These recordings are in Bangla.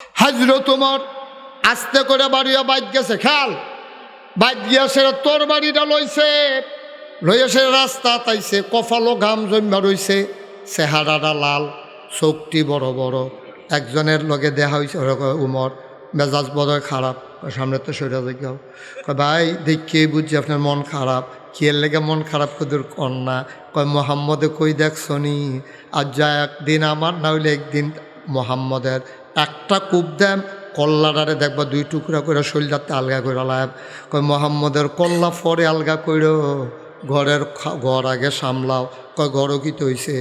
হাজরত ওমর আস্তে করে বাড়িয়া বাইক গেছে, খেয়াল বাইক গিয়া সে তোর বাড়িটা লইয়া সে রাস্তা তাইছে, কপালও ঘাম জমা রইছে, চেহারাটা লাল, চোখটি বড় বড়। একজনের লগে দেখা হয়েছে, উমর মেজাজ বড় খারাপ, সামনে তো সরে যাও, ভাই দেখিয়ে বুঝছি আপনার মন খারাপ, কি এর লেগে মন খারাপ কদুর কন্যা, কয় মোহাম্মদে কই দেখছনি, আর যা একদিন আমার না হইলে একদিন মোহাম্মদের একটা কূপ দেন কল্লাটারে দেখবা 2 টুকরা করে শরীরটাতে আলগা করে লাভ, কয় মোহাম্মদের কল্লা পরে আলগা কইর, ঘর আগে সামলাও। কয় ঘরও কি তৈছে,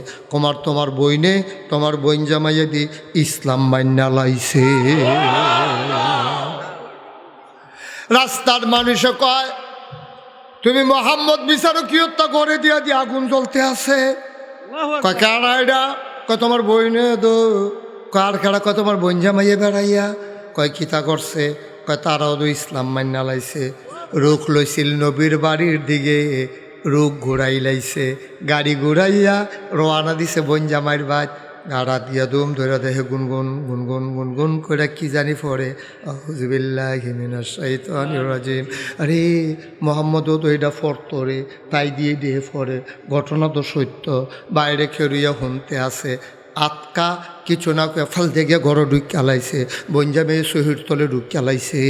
তোমার বইনে তোমার বইন জামাইয়ে দি ইসলাম মান্না লাইছে। রাস্তার মানুষে কয় তুমি মোহাম্মদ বিচারো কি হত্যা করে দিয়া দিয়ে আগুন জ্বলতে আছে, কয় কারা এটা, কয় তোমার বইনে দো, কার খেড়া, কয় তোমার বইন জামাইয়ে বেড়াইয়া, কয় কিতা করছে, কয় তারাও তো ইসলাম মান্না লাইছে, রুখ লইছিল নবীর বাড়ির দিকে, রুখ ঘুরাই লাইছে, গাড়ি ঘুরাইয়া রওয়ানা দিছে বইন জামাইয়ের বাদ, গাড়া দিয়া দুম ধরে দেখে গুনগুন গুনগুন গুনগুন করে কি জানি পড়ে, আউযুবিল্লাহি মিনাশ শাইতানির রাজিম। আরে মোহাম্মদও তো এটা ফরতো রে, তাই দিয়ে দিয়ে পড়ে, ঘটনা তো সত্য, বাইরে খেরুইয়া শুনতে আছে, আতকা কিছু না ফাল থেকে ঘর ঢুক চালাইছে, বঞ্জামে শহীদ তলে ঢুক চালাইছে।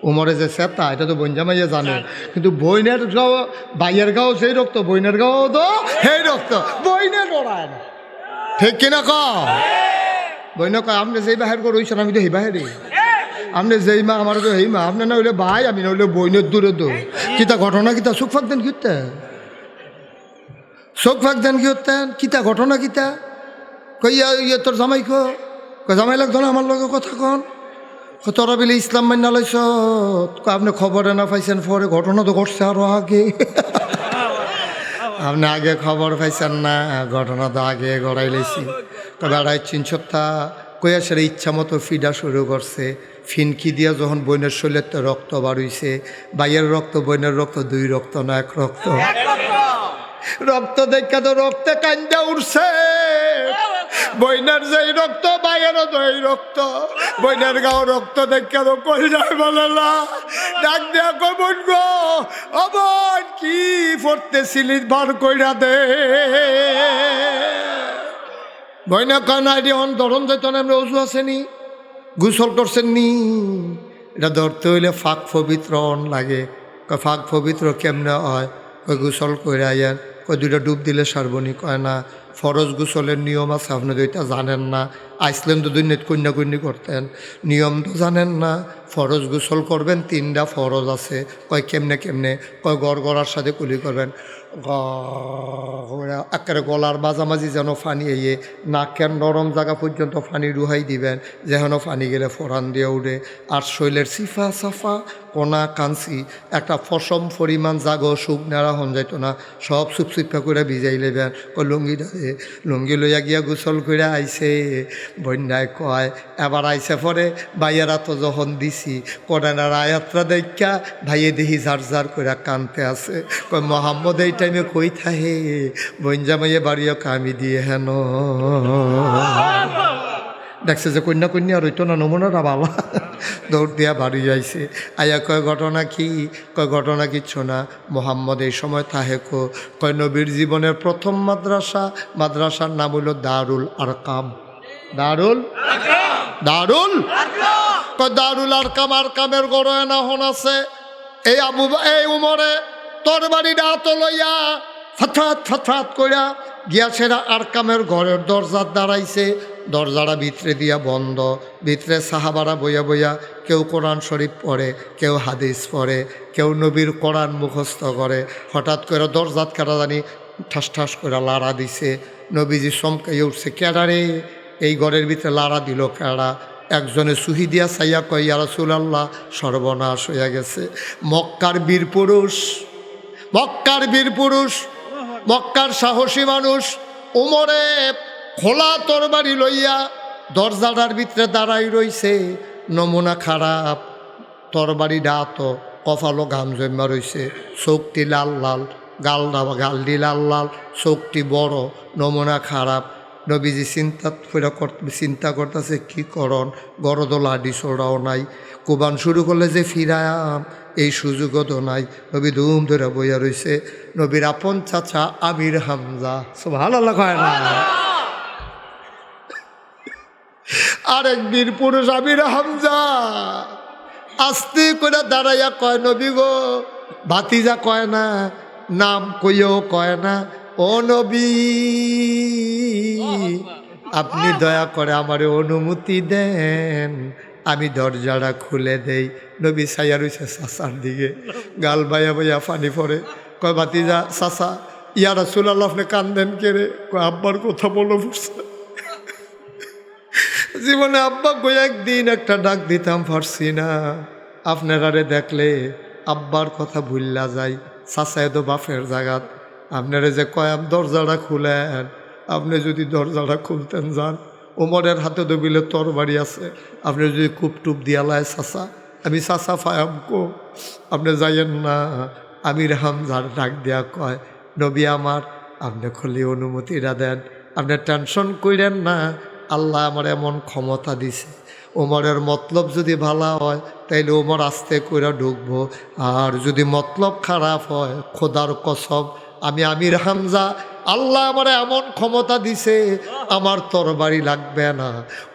উমরে যে সেতা এটা তো বঞ্জামাইয়া জানে, কিন্তু বইনের গাও বাইয়ের গাও সেই রক্ত, বইনের গাও তো সেই রক্ত, বইনের লড়ায় না, ঠিক কিনা ক বইন কয় আপনি যেই বাহির করে রইছেন আমি তো সেই বাহিরে, আপনি যেই মা আমার তো সেই মা, আপনি না হইলে ভাই আমি না হইলে বইনের দূরে দো, কিতা ঘটনা কিতা সুখ ফাঁক দেন কিতা, চোখ ফাঁক দেন কি হতেন, কিতা ঘটনা কিতা, কইয়া ইয়ে তোর জামাই কয় জামাই লাগতো না আমার লগে কথা কন, তোরা বিলে ইসলাম মান্না লাইছ, আপনি খবরে না পাইছেন পরে, ঘটনা তো ঘটছে আরো আগে, আপনি আগে খবর পাইছেন না, ঘটনা তো আগে গড়াই লাইছি। তবে আড়াই 300টা কইয়া সেটা ইচ্ছা মতো ফিডা শুরু করছে, ফিনকি দিয়া যখন বইনের শরীরের তো রক্ত বাড়ইছে, বাইয়ের রক্ত বইনের রক্ত 2 রক্ত না 1 রক্ত, রক্ত দেখা তো রক্তে কান্দা উঠছে, বইনার যেই রক্ত বাইরেরও তো এই রক্ত, বইনার গাও রক্ত দেখা তো কই যায় বলে না, ডাক দেয়া কই বোন গো, ও বোন কি পড়তেছিলি বার কইরা দে, বইনা কানা এটি ধরন যেত না, আমরা অজু আসেনি গোসল করছেন নি, এটা ধরতে হইলে ফাঁক পবিত্র লাগে, ফাঁক পবিত্র কেমনে হয়, কই গোসল করে আইয়ান, কই 2টা ডুব দিলে সারবনি, কয় না ফরজ গোসলের নিয়ম আছে, আপনি তো এটা জানেন না, আইসলেন তো দুনিয়াত কন্যাকন্যা করতেন, নিয়ম তো জানেন না, ফরজ গোসল করবেন 3টা ফরজ আছে, কয় কেমনে কেমনে, কয় গড়ার সাথে কুলি করবেন, একেবারে গলার মাঝামাঝি যেন ফানি এয়ে নাকের নরম জায়গা পর্যন্ত ফানি রুহাই দিবেন, যেন ফানি গেলে ফোরান দিয়ে উঠে, আর শৈলের সিফা সাফা কোনা কাঞ্চি একটা ফসম পরিমাণ জাগো সুখ নেড়া হন যাইতো না, সব সুপসুপা করে ভিজাই লেবেন, লুঙ্গি লইয়া গিয়া গোসল করে আইছে, বন্যায় কয় এবার আইসে পরে ভাইয়েরা তো যখন দিছি কোরআনের আয়াতরা দেখা ভাইয়ে দেখি ঝাড় করে কানতে আছে, কয় মোহাম্মদ এই টাইমে কই থাহে, বঞ্জামাইয়ে বাড়িও কামি দিয়ে হেন, দেখছে যে কন্যা আর হইতো না, নমুনাটা ভালো, দৌড় দিয়া বাড়ি যাইছে, আয়া কয় ঘটনা কি, কয় ঘটনা কিচ্ছু না, মোহাম্মদ এই সময় থাহে কয় নবীর জীবনের প্রথম মাদ্রাসার নাম হইল দারুল আরকাম, দারুল আরকামের গড় এনা হন আছে, এই উমরে তোর বাড়িটা তো লইয়া ফাথাত কইরা গিয়া সেরা আরকামের ঘরের দরজার দাঁড়াইছে, দরজাটা ভিতরে দিয়া বন্ধ, ভিতরে সাহাবারা বইয়া বইয়া কেউ কোরআন শরীফ পড়ে, কেউ হাদিস পড়ে, কেউ নবীর কোরআন মুখস্থ করে, হঠাৎ করে দরজাত কাটা জানি ঠাস করে লাড়া দিছে, নবীজি চমকাইয়া উঠছে, কেডা রে, এই ঘরের ভিতরে লাড়া দিল কেডা, একজনে সুহি দিয়া চাইয়া কয় ইয়া রাসূলুল্লাহ সর্বনাশ হইয়া গেছে, মক্কার বীর পুরুষ, মক্কার সাহসী মানুষ উমরে খোলা তরবারি লইয়া দরজাটার ভিতরে দাঁড়াই রইছে, নমুনা খারাপ, তরবারি ডাত কপালও ঘাম জমা রইছে, চোখটি লাল গাল দি লাল চোখটি বড়, নমুনা খারাপ, নবীজি চিন্তা করতেছে কি করন, গরদ লাডি ছোড়াও নাই, কোবান শুরু করলে যে ফিরায়াম এই সুযোগও তো নাই। নবী ধুম ধরে বইয়া রইছে। নবীর আপন চাচা আমির হামজা, সুবহানাল্লাহ কয় না, আরেক বীর পুরুষ আমির হামজা আস্তে করে দাঁড়াইয়া কয়, নবী গো, ভাতিজা কয় না, নাম কইও কয় না, ও নবী আপনি দয়া করে আমারে অনুমতি দেন, আমি দরজাটা খুলে দেই। নবী সাইয়া রইছে চাচার দিকে, গাল বাইয়া বাইয়া পানি পড়ে। কয় ভাতিজা চাচা, ইয়া রাসূলুল্লাহ আপনি কান্দেন কে রে? কয় আব্বার কথা বলো পড়ছে। জীবনে আব্বা কয়েকদিন একটা ডাক দিতাম পারছি না, আপনারারে দেখলে আব্বার কথা ভুললা যাই। চাচায় তো বাপের জাগাত, আপনারে যে কয়াম দরজাটা খুলেন, আপনি যদি দরজাটা খুলতেন যান, ওমরের হাতে তো বিলে তরবারি আছে, আপনি যদি কূপ টুপ দিয়ালায় চাচা, আমি চাচা ফায়াম কো, আপনি যাইয়েন না। আমির হামজার ডাক দিয়া কয়, নবী আমার, আপনি খুলি অনুমতিটা দেন, আপনি টেনশন করেন না, আল্লাহ আমার এমন ক্ষমতা দিছে, ওমরের মতলব যদি ভালো হয় তাইলে ওমর আস্তে করে ঢুকবো, আর যদি মতলব খারাপ হয় খোদার কসম আমি আমির হামজা, আল্লাহ আমার এমন ক্ষমতা দিছে, আমার তরবারি লাগবে না,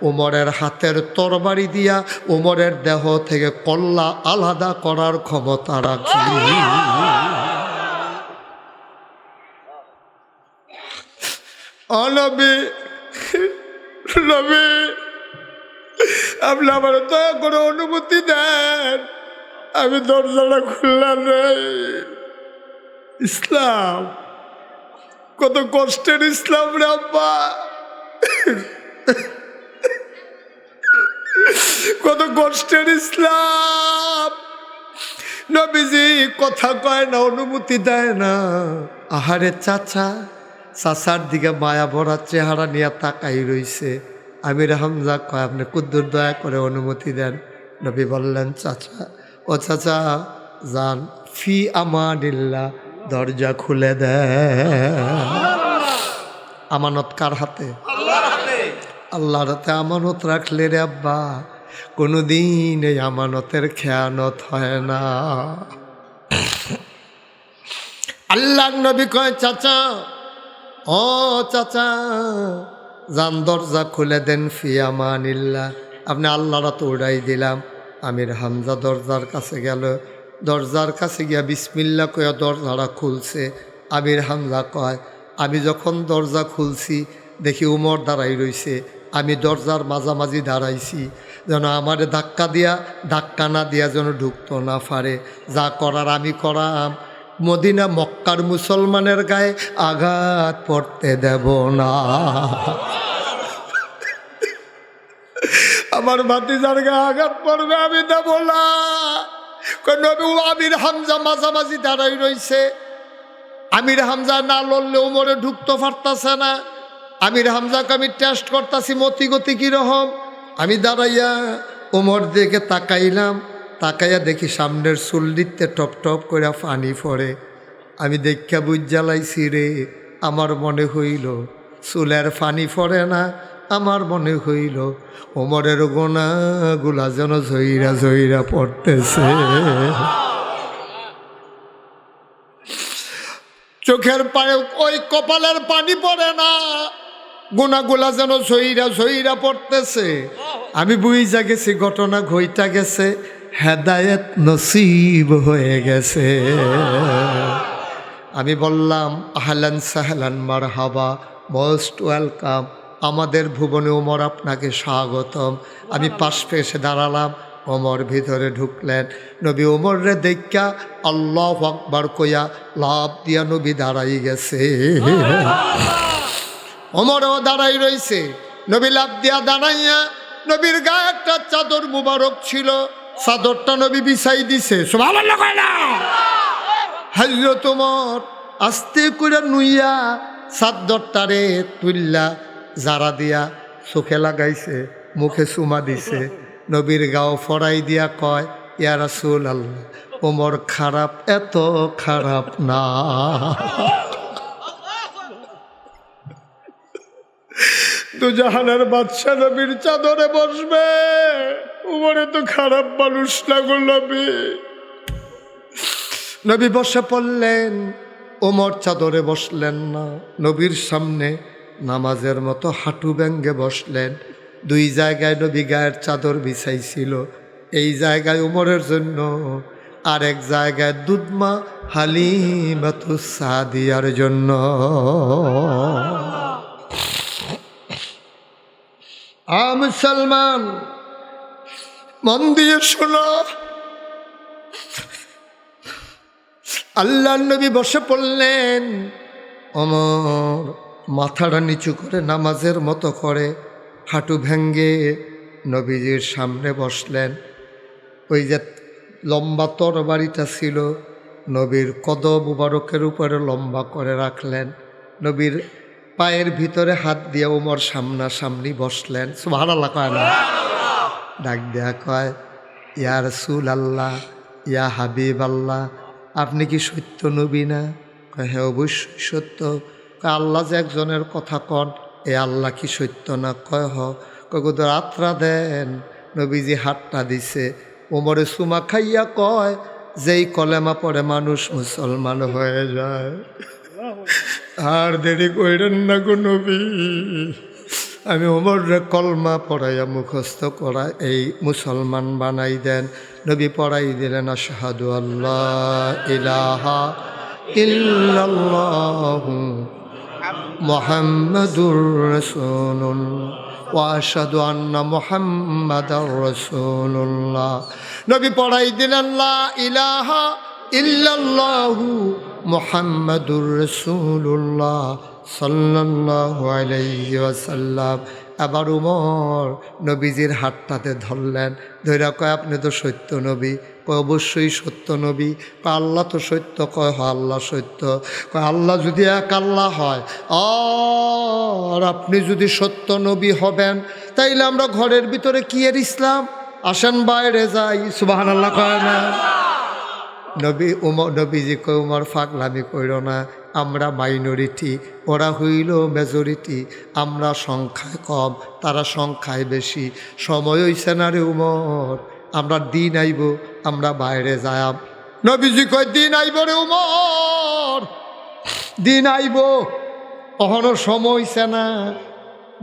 ওমরের হাতের তরবারি দিয়া ওমরের দেহ থেকে কল্লা আলাদা করার ক্ষমতা রাখি। নবী নবী আপনি আমার দয়া করে অনুমতি দেন, আমি দরজাটা খুললাম রে। ইসলাম কত কষ্টের ইসলাম রে আব্বা, কত কষ্টের ইসলাম। নবীজি কথা কয় না, অনুমতি দেয় না। আহারে চাচা, চাচার দিকে মায়া ভরা চেহারা নিয়ে তাকাই রইছে। আমির হামজা কয়, আপনি কুদ্দুর দয়া করে অনুমতি দেন। নবী বললেন, চাচা, ও চাচা যান, ফি আমানিল্লাহ, দরজা খুলে দেন। আমানত কার হাতে? আল্লাহর হাতে আমানত রাখলে রে আব্বা কোনোদিন এই আমানতের খেয়ানত হয় না। আল্লাহর নবী কয়, চাচা, ও চাচা যান, দরজা খুলে দেন, ফি আমানিল্লাহ, আপনি আল্লাহরা তো উড়াই দিলাম। আমির হামজা দরজার কাছে গেল, দরজার কাছে গিয়া বিসমিল্লাহ কয়া দরজাটা খুলছে। আমির হামজা কয়, আমি যখন দরজা খুলছি দেখি উমর দাঁড়াই রইছে, আমি দরজার মাঝামাঝি দাঁড়াইছি, যেন আমারে ধাক্কা না দিয়া যেন ঢুকতো না পারে। যা করার আমি করাম, মদিনা মক্কার মুসলমানের গায়ে আঘাত পড়তে দেব না। আমার ভাতিজার গায়ে আঘাত পড়বে, আমি দেব না। আমির হামজা মাঝামাঝি দাঁড়াই রইছে, আমির হামজা না লড়লে উমরে ঢুকতে পারতাছে না। আমির হামজাকে আমি টেস্ট করতেছি মতি গতি কীরকম। আমি দাঁড়াইয়া উমর দিকে তাকাইলাম, তাকাইয়া দেখি সামনের চুল্লিতে টপ টপ করে পানি পড়ে। আমি দেখা বুঝ জ্বালাইছি রে, আমার মনে হইল চুলের পানি পড়ে না, আমার মনে হইল ওমরের গোনাগুলা যেন ঝইরা ঝইরা পড়তেছে। চোখের পায়ে ওই কপালের পানি পড়ে না, গোনাগুলা যেন ঝইরা ঝইরা পড়তেছে। আমি বুঝা গেছি ঘটনা ঘইটা গেছে, হেদায়েত নসিব হয়ে গেছে। আমি বললাম, আহলান সাহলান মারহাবা, মোস্ট ওয়েলকাম, আমাদের ভুবনে ওমর আপনাকে স্বাগতম। আমি পাশ এসে দাঁড়ালাম, ওমর ভিতরে ঢুকলেন। নবী ওমরে দেখা আল্লাহু আকবার কইয়া লাভ দিয়া নবী দাঁড়াই গেছে। ওমরও দাঁড়াই রইছে, নবী লাভ দিয়া দাঁড়াইয়া, নবীর গায়ে একটা চাদর মুবারক ছিল, চাদরটা নবী বিছাই দিছে। সুবহানাল্লাহ কয় না? হযরত ওমর আস্তে করে নুইয়া চাদরটারে তুললা জারা দিয়া চোখে লাগাইছে, মুখে চুমা দিছে, নবীর গাও ফড়াই দিয়া কয়, ইয়া রাসূলুল্লাহ, ওমর খারাপ, এত খারাপ না। দুজাহানের বাদশা নবীর চাদরে বসবে। উমরে তো খারাপ মানুষ না গো নবী। নবী বসে পড়লেন, ওমর চাদরে বসলেন না, নবীর সামনে নামাজের মতো হাঁটু ভেঙ্গে বসলেন। দুই জায়গায় নবী গায়ের চাদর বিছাইছিল, এই জায়গায় উমরের জন্য, আর এক জায়গায় দুধমা হালিমাতু সাদিয়ার জন্য। মুসলমান মন দিয়ে শোনো, আল্লাহর নবী বসে পড়লেন। ওমর মাথাটা নিচু করে নামাজের মতো করে হাঁটু ভেঙ্গে নবীজির সামনে বসলেন। ওই যে লম্বা তরবারিটা ছিল নবীর কদম মুবারকের উপরে লম্বা করে রাখলেন। নবীর পায়ের ভিতরে হাত দিয়ে ওমর সামনাসামনি বসলেন। সুবহানাল্লাহ কয় না? ডাক দেয়া কয়, ইয়া রাসূলুল্লাহ, ইয়া হাবিবাল্লাহ, আপনি কি সত্য নবী না? কয় হ্যাঁ অবশ্যই সত্য। কয় আল্লাহ যে একজনের কথা কন, এ আল্লাহ কি সত্য না? কয় হ। কয় তো রাত্রা দেন। নবীজি হাতটা দিছে, ওমরে সুমা খাইয়া কয়, যেই কলেমা পড়ে মানুষ মুসলমান হয়ে যায়। আর দেরি কইরেন না গো নবী, আমি ওমরে কলমা পড়াইয়া মুখস্থ করা এই মুসলমান বানাই দেন। নবী পড়াই দিলেন, আশহাদু আল্লাহ ইলাহা ইল্লাল্লাহু মুহাম্মাদুর রাসূলুল্লাহ ওয়া আশহাদু আন্না মুহাম্মাদার রাসূলুল্লাহ। নবী পড়াই দিলেন, লা ইলাহা ইল্লাল্লাহু মুহাম্মাদুর রাসূলুল্লাহ সাল্লাল্লাহু আলাইহি ওয়াসাল্লাম। আবার উমর নবীজির হাতটাতে ধরলেন, ধৈরা কয়, আপনি তো সত্য নবী? কয় অবশ্যই সত্য নবী। কয় আল্লাহ তো সত্য? কয় হ আল্লাহ সত্য। কয় আল্লাহ যদি এক আল্লাহ হয়, আর আপনি যদি সত্য নবী হবেন, তাইলে আমরা ঘরের ভিতরে কি এর ইসলাম? আসেন বাইরে যাই। সুবহানাল্লাহ কয় না? নবীজি কয়, উমর ফাগলামি কইর না, আমরা মাইনরিটি, ওরা হইল মেজরিটি। আমরা সংখ্যায় কম, তারা সংখ্যায় বেশি। সময় হইছে না রে উমর, আমরা দিন আইব, আমরা বাইরে যাই। নবীজি কয়, দিন আইব রে উমর, দিন আইব, অহনো সময় হইছে না,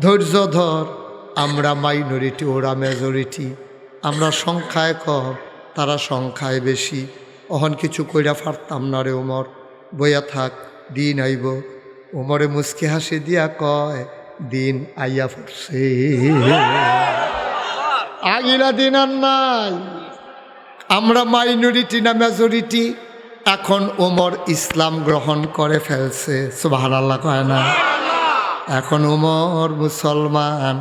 ধৈর্য ধর। আমরা মাইনরিটি, ওরা মেজরিটি। আমরা সংখ্যায় কম, তারা সংখ্যায় বেশি। অহন কিছু কইরা পারতাম না রে উমর, বইয়া থাক, দিন আইব। উমরে মুস্কি হাসি দিয়া কয়, দিন আইয়া পড়ছে, আগিলা দিন আর নাই। আমরা মাইনরিটি না মেজরিটি? এখন উমর ইসলাম গ্রহণ করে ফেলছে। সুবহানাল্লাহ কয় না? এখন উমর মুসলমান।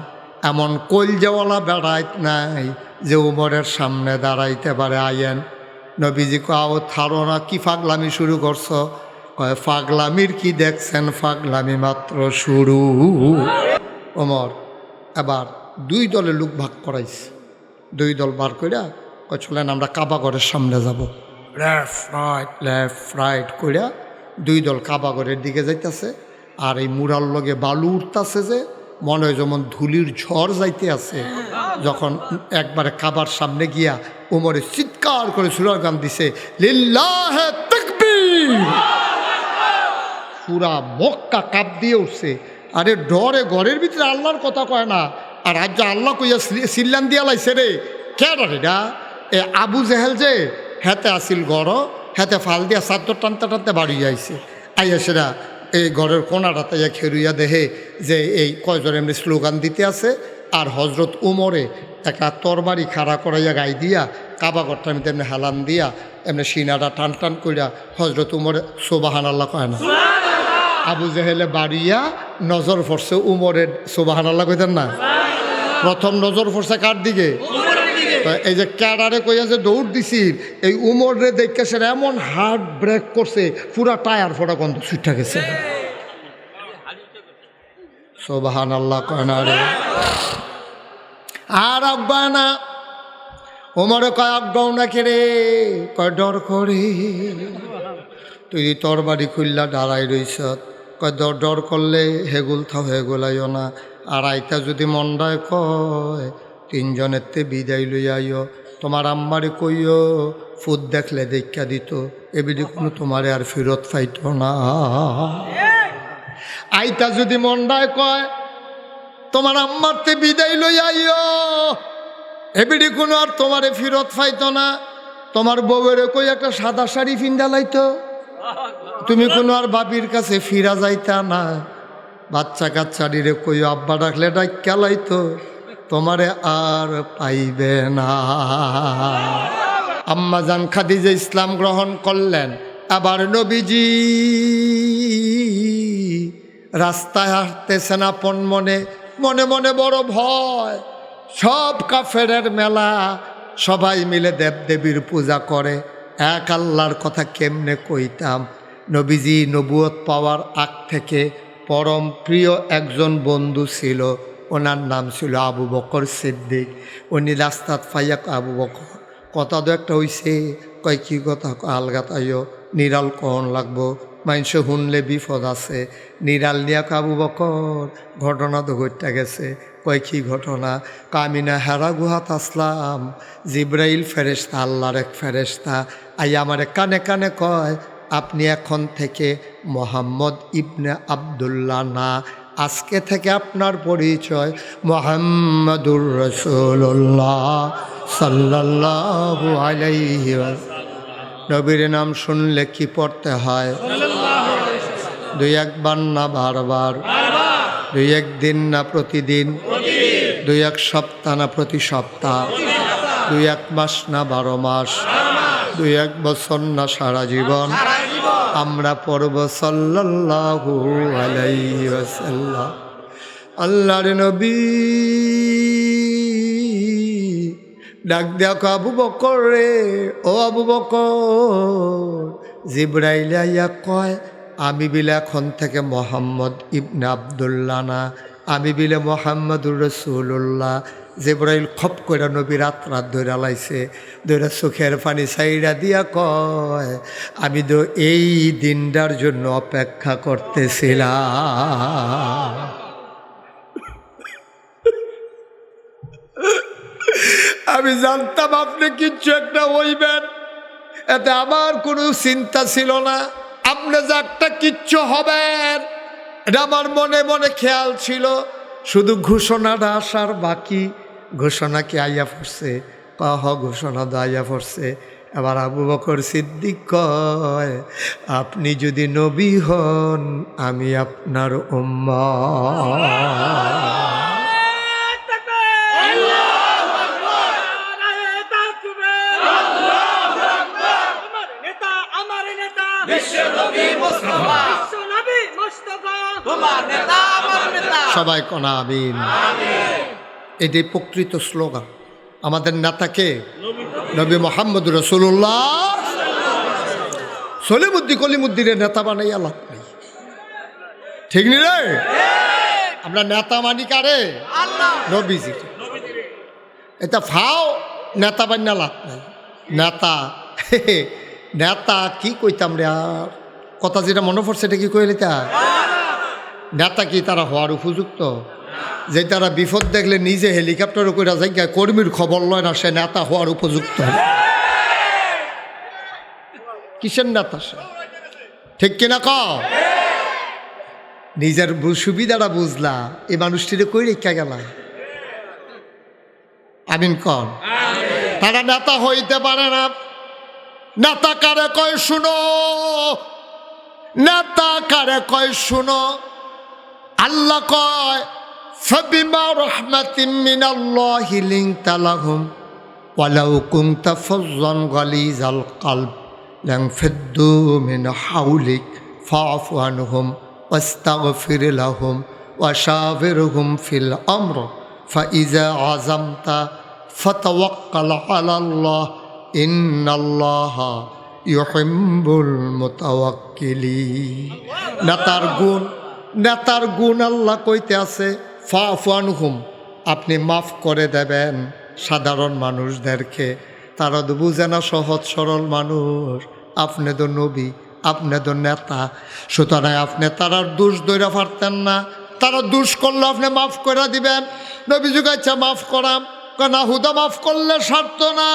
এমন কলজাওয়ালা বেড়াইত নাই যে উমরের সামনে দাঁড়াইতে পারে। আইয়েন। নবীজি কাও থারো না, কি ফাগলামি শুরু করছ? কয় ফাগলামির কি দেখছেন, ফাগলামি মাত্র শুরু। ওমর এবার দুই দলে লোক ভাগ করাইছে। দুই দল বার কইরা কয় চলেন আমরা কাবা ঘরের সামনে যাব। লেফট রাইট কইরা দুই দল কাবা ঘরের দিকে যাইতেছে। আর এই মুরার লগে বালু উঠতেছে, যে মনে হয় যেমন ধুলির ঝড় যাইতে আছে। যখন একবারে কাবার সামনে গিয়া উমরে চিৎকার করে স্লোগান দিছে, লিল্লাহে তাকবীর। পুরা মক্কা কাপ দিয়ে উঠছে। আরে ডরে ঘরের ভিতরে আল্লাহর কথা কয় না, আর আজ আল্লাহ কইয়া সিল্লান দিয়া লাইছে রে। কে ডরে না? এ আবু জেহেল যে হেতে আসিল গড়, হেতে ফাল দিয়া চাদর টানতে টানতে বাড়ি যাইছে। আইয়া সেরা এই ঘরের কোনাটাতে খেরুইয়া দেহে যে এই কয়জন এমনি স্লোগান দিতে আছে। আর হজরত উমরে একটা তরবারি খাড়া করাইয়া গাই দিয়া কাবা ঘরটা আমি তেমনি হেলান দিয়া এমনি সিনাটা টান টান করিয়া হজরত উমরে সুবহানাল্লাহ কয় না? আবু জেহেলে বাড়িয়া নজর পড়ছে উমরের। সুবহানাল্লাহ কইতেন না? প্রথম নজর পড়ছে কার দিকে? এই যে ক্যাডারে কইয়া যে দৌড় দিছি, এই উমরে দেখে সে এমন হার্ট ব্রেক করছে, পুরা টায়ার ফোটা গন্ধ ছুটে গেছে। সুবহানাল্লাহ কয় না রে? আর আব্বা না ওমরে কয় আব্বাও না কে রে? কয় ডর করে। তুই তরবারি খুললা দাঁড়াই রইস। কয় ডর করলে হেগুল থাও, হেগুলাইও না। আর আইতা যদি মন্ডায় কয় তিনজনেরতে বিদায় লইয়াইও, তোমার আম্মারে কইও ফুদ দেখলে দেখা দিত, এবিডি কোনো তোমারে আর ফেরত পাইত না। আইতা যদি মন্ডায় কয় তোমার আম্মারতে বিদায় লইয়াইও, এবিডি কোনো আর তোমারে ফেরত পাইত না। তোমার বউয়েরে কই একটা সাদা শাড়ি ফিন্ডালাইতো, তুমি কোনো আর বাবির কাছে ফিরা যাইতা না। বাচ্চা কাচ্চারিরে কই আব্বা ডাকলে ডাক কেলাইতো, তোমারে আর পাইবে না। আম্মা জান খাদিজা ইসলাম গ্রহণ করলেন। আবার নবীজি রাস্তায় হাঁটতেছেন আপন মনে, মনে মনে বড় ভয়। সব কাফেরের মেলা, সবাই মিলে দেবদেবীর পূজা করে। এক আল্লাহর কথা কেমনে কইতাম। নবীজি নবুয়ত পাওয়ার আগ থেকে পরম প্রিয় একজন বন্ধু ছিল, ওনার নাম ছিল আবু বকর সিদ্দিক। উনি রাস্তাত ফাইয়া আবু বকর কথা দু একটা হইছে, কয় কি কথা, আলগা তাইও নিরাল কন লাগবো, মানুষ শুনলে বিপদ আছে। নিরাল নিয়া আবু বকর ঘটনা তো ঘটতে গেছে। কয় কি ঘটনা, কামিনা হেরা গুহাত আসলাম, জিব্রাইল ফেরেশতা, আল্লাহর এক ফেরেশতা আই আমারে কানে কানে কয় আপনি এখন থেকে মোহাম্মদ ইবনে আবদুল্লাহ না, আজকে থেকে আপনার পরিচয় মুহাম্মাদুর রাসূলুল্লাহ সাল্লাল্লাহু আলাইহি ওয়াসাল্লাম। নবীর নাম শুনলে কি পড়তে হয়? দুই একবার না বারবার, দুই একদিন না প্রতিদিন, দুই এক সপ্তাহ না প্রতি সপ্তাহ, দুই এক মাস না 12 মাস, দুই এক বছর না সারা জীবন আমরা পড়ব সাল্লাল্লাহু আলাইহি ওয়াসাল্লাম। আল্লাহর নবী ডাক দেখো আবু বকর রে, ও আবু বকর। জিব্রাইল আইয়া কয় আমি বিলে এখন থেকে মোহাম্মদ ইবনে আবদুল্লাহ না, আমি বিলে মোহাম্মদুর রাসূলুল্লাহ। জিব্রাইল খপ করে নবী রাত ধরে লাইছে, ধরে চোখের পানি সাইডা দিয়া কয় আমি তো এই দিনটার জন্য অপেক্ষা করতেছিলাম। আমি জানতাম আপনি কিচ্ছু একটা হইবেন, এতে আমার কোনো চিন্তা ছিল না। আপনি যে একটা কিচ্ছু হবেন এটা আমার মনে মনে খেয়াল ছিল, শুধু ঘোষণাটা আসার বাকি। ঘোষণা কি আইয়া পড়ছে? ঘোষণা তো আইয়া পড়ছে। এবার আবু বকর সিদ্দিক কয় আপনি যদি নবী হন আমি আপনার উম্মত। সবাই কোনা আমিন। এটাই প্রকৃত স্লোগান। আমাদের নেতাকে নবী মুহাম্মদুর রাসূলুল্লাহ সলিমুদ্দিন কলিমুদ্দিনের নেতা বানাইয়া লাভ নেই, ঠিক নি রে? আমরা নেতা মানি কারে? নবীজি। এটা ফাও নেতা বান্না লাভ নাই। নেতা নেতা কি কইতাম রে, আর কথা যেটা মনে পড়ছে এটা কি কইলে তা নেতা কি তারা হওয়ার উপযুক্ত? যে তারা বিপদ দেখলে নিজে হেলিকপ্টারও করে যায়, কর্মীর খবর লয় না, সে নেতা হওয়ার উপযুক্ত? কিসের নেতা সে? ঠিক কিনা ক? নিজের সুবিধাটা বুঝলা, এই মানুষটিরে কই রেখা গেলা? আমিন কন। তারা নেতা হইতে পারে না। নেতা কারে কয় শুনো, নেতা কারে কয় শুনো। আল্লাহ কয় ফাবিমা রাহমাতিম মিনাল্লাহি লিনতা লাহুম ওয়ালাউ কুনতা ফাজ্জান গালিজাল কলব লানফাদ্দু মিন হাওলিক ফাআফু আনহুম ওয়াস্তাগফির লাহুম ওয়াশাবিরহুম ফিল আমর ফাইযা আযামতা ফাতাওয়াক্কাল আলাল্লাহ ইন্নাল্লাহা ইউহিব্বুল মুতাওয়াক্কিলিন। নেতার গুণ আল্লাহ কইতে আছে ফাআফু আনহুম, আপনি মাফ করে দেবেন সাধারণ মানুষদেরকে। তারা তো বুঝে না, সহজ সরল মানুষ। আপনি তো নবী, আপনি তো নেতা, সুতরাং আপনি তারার দোষ ধরে পারতেন না। তারা দুষ করলে আপনি মাফ করে দিবেন। নবীজি আচ্ছা মাফ করাম, না হুদা মাফ করলে সারত না,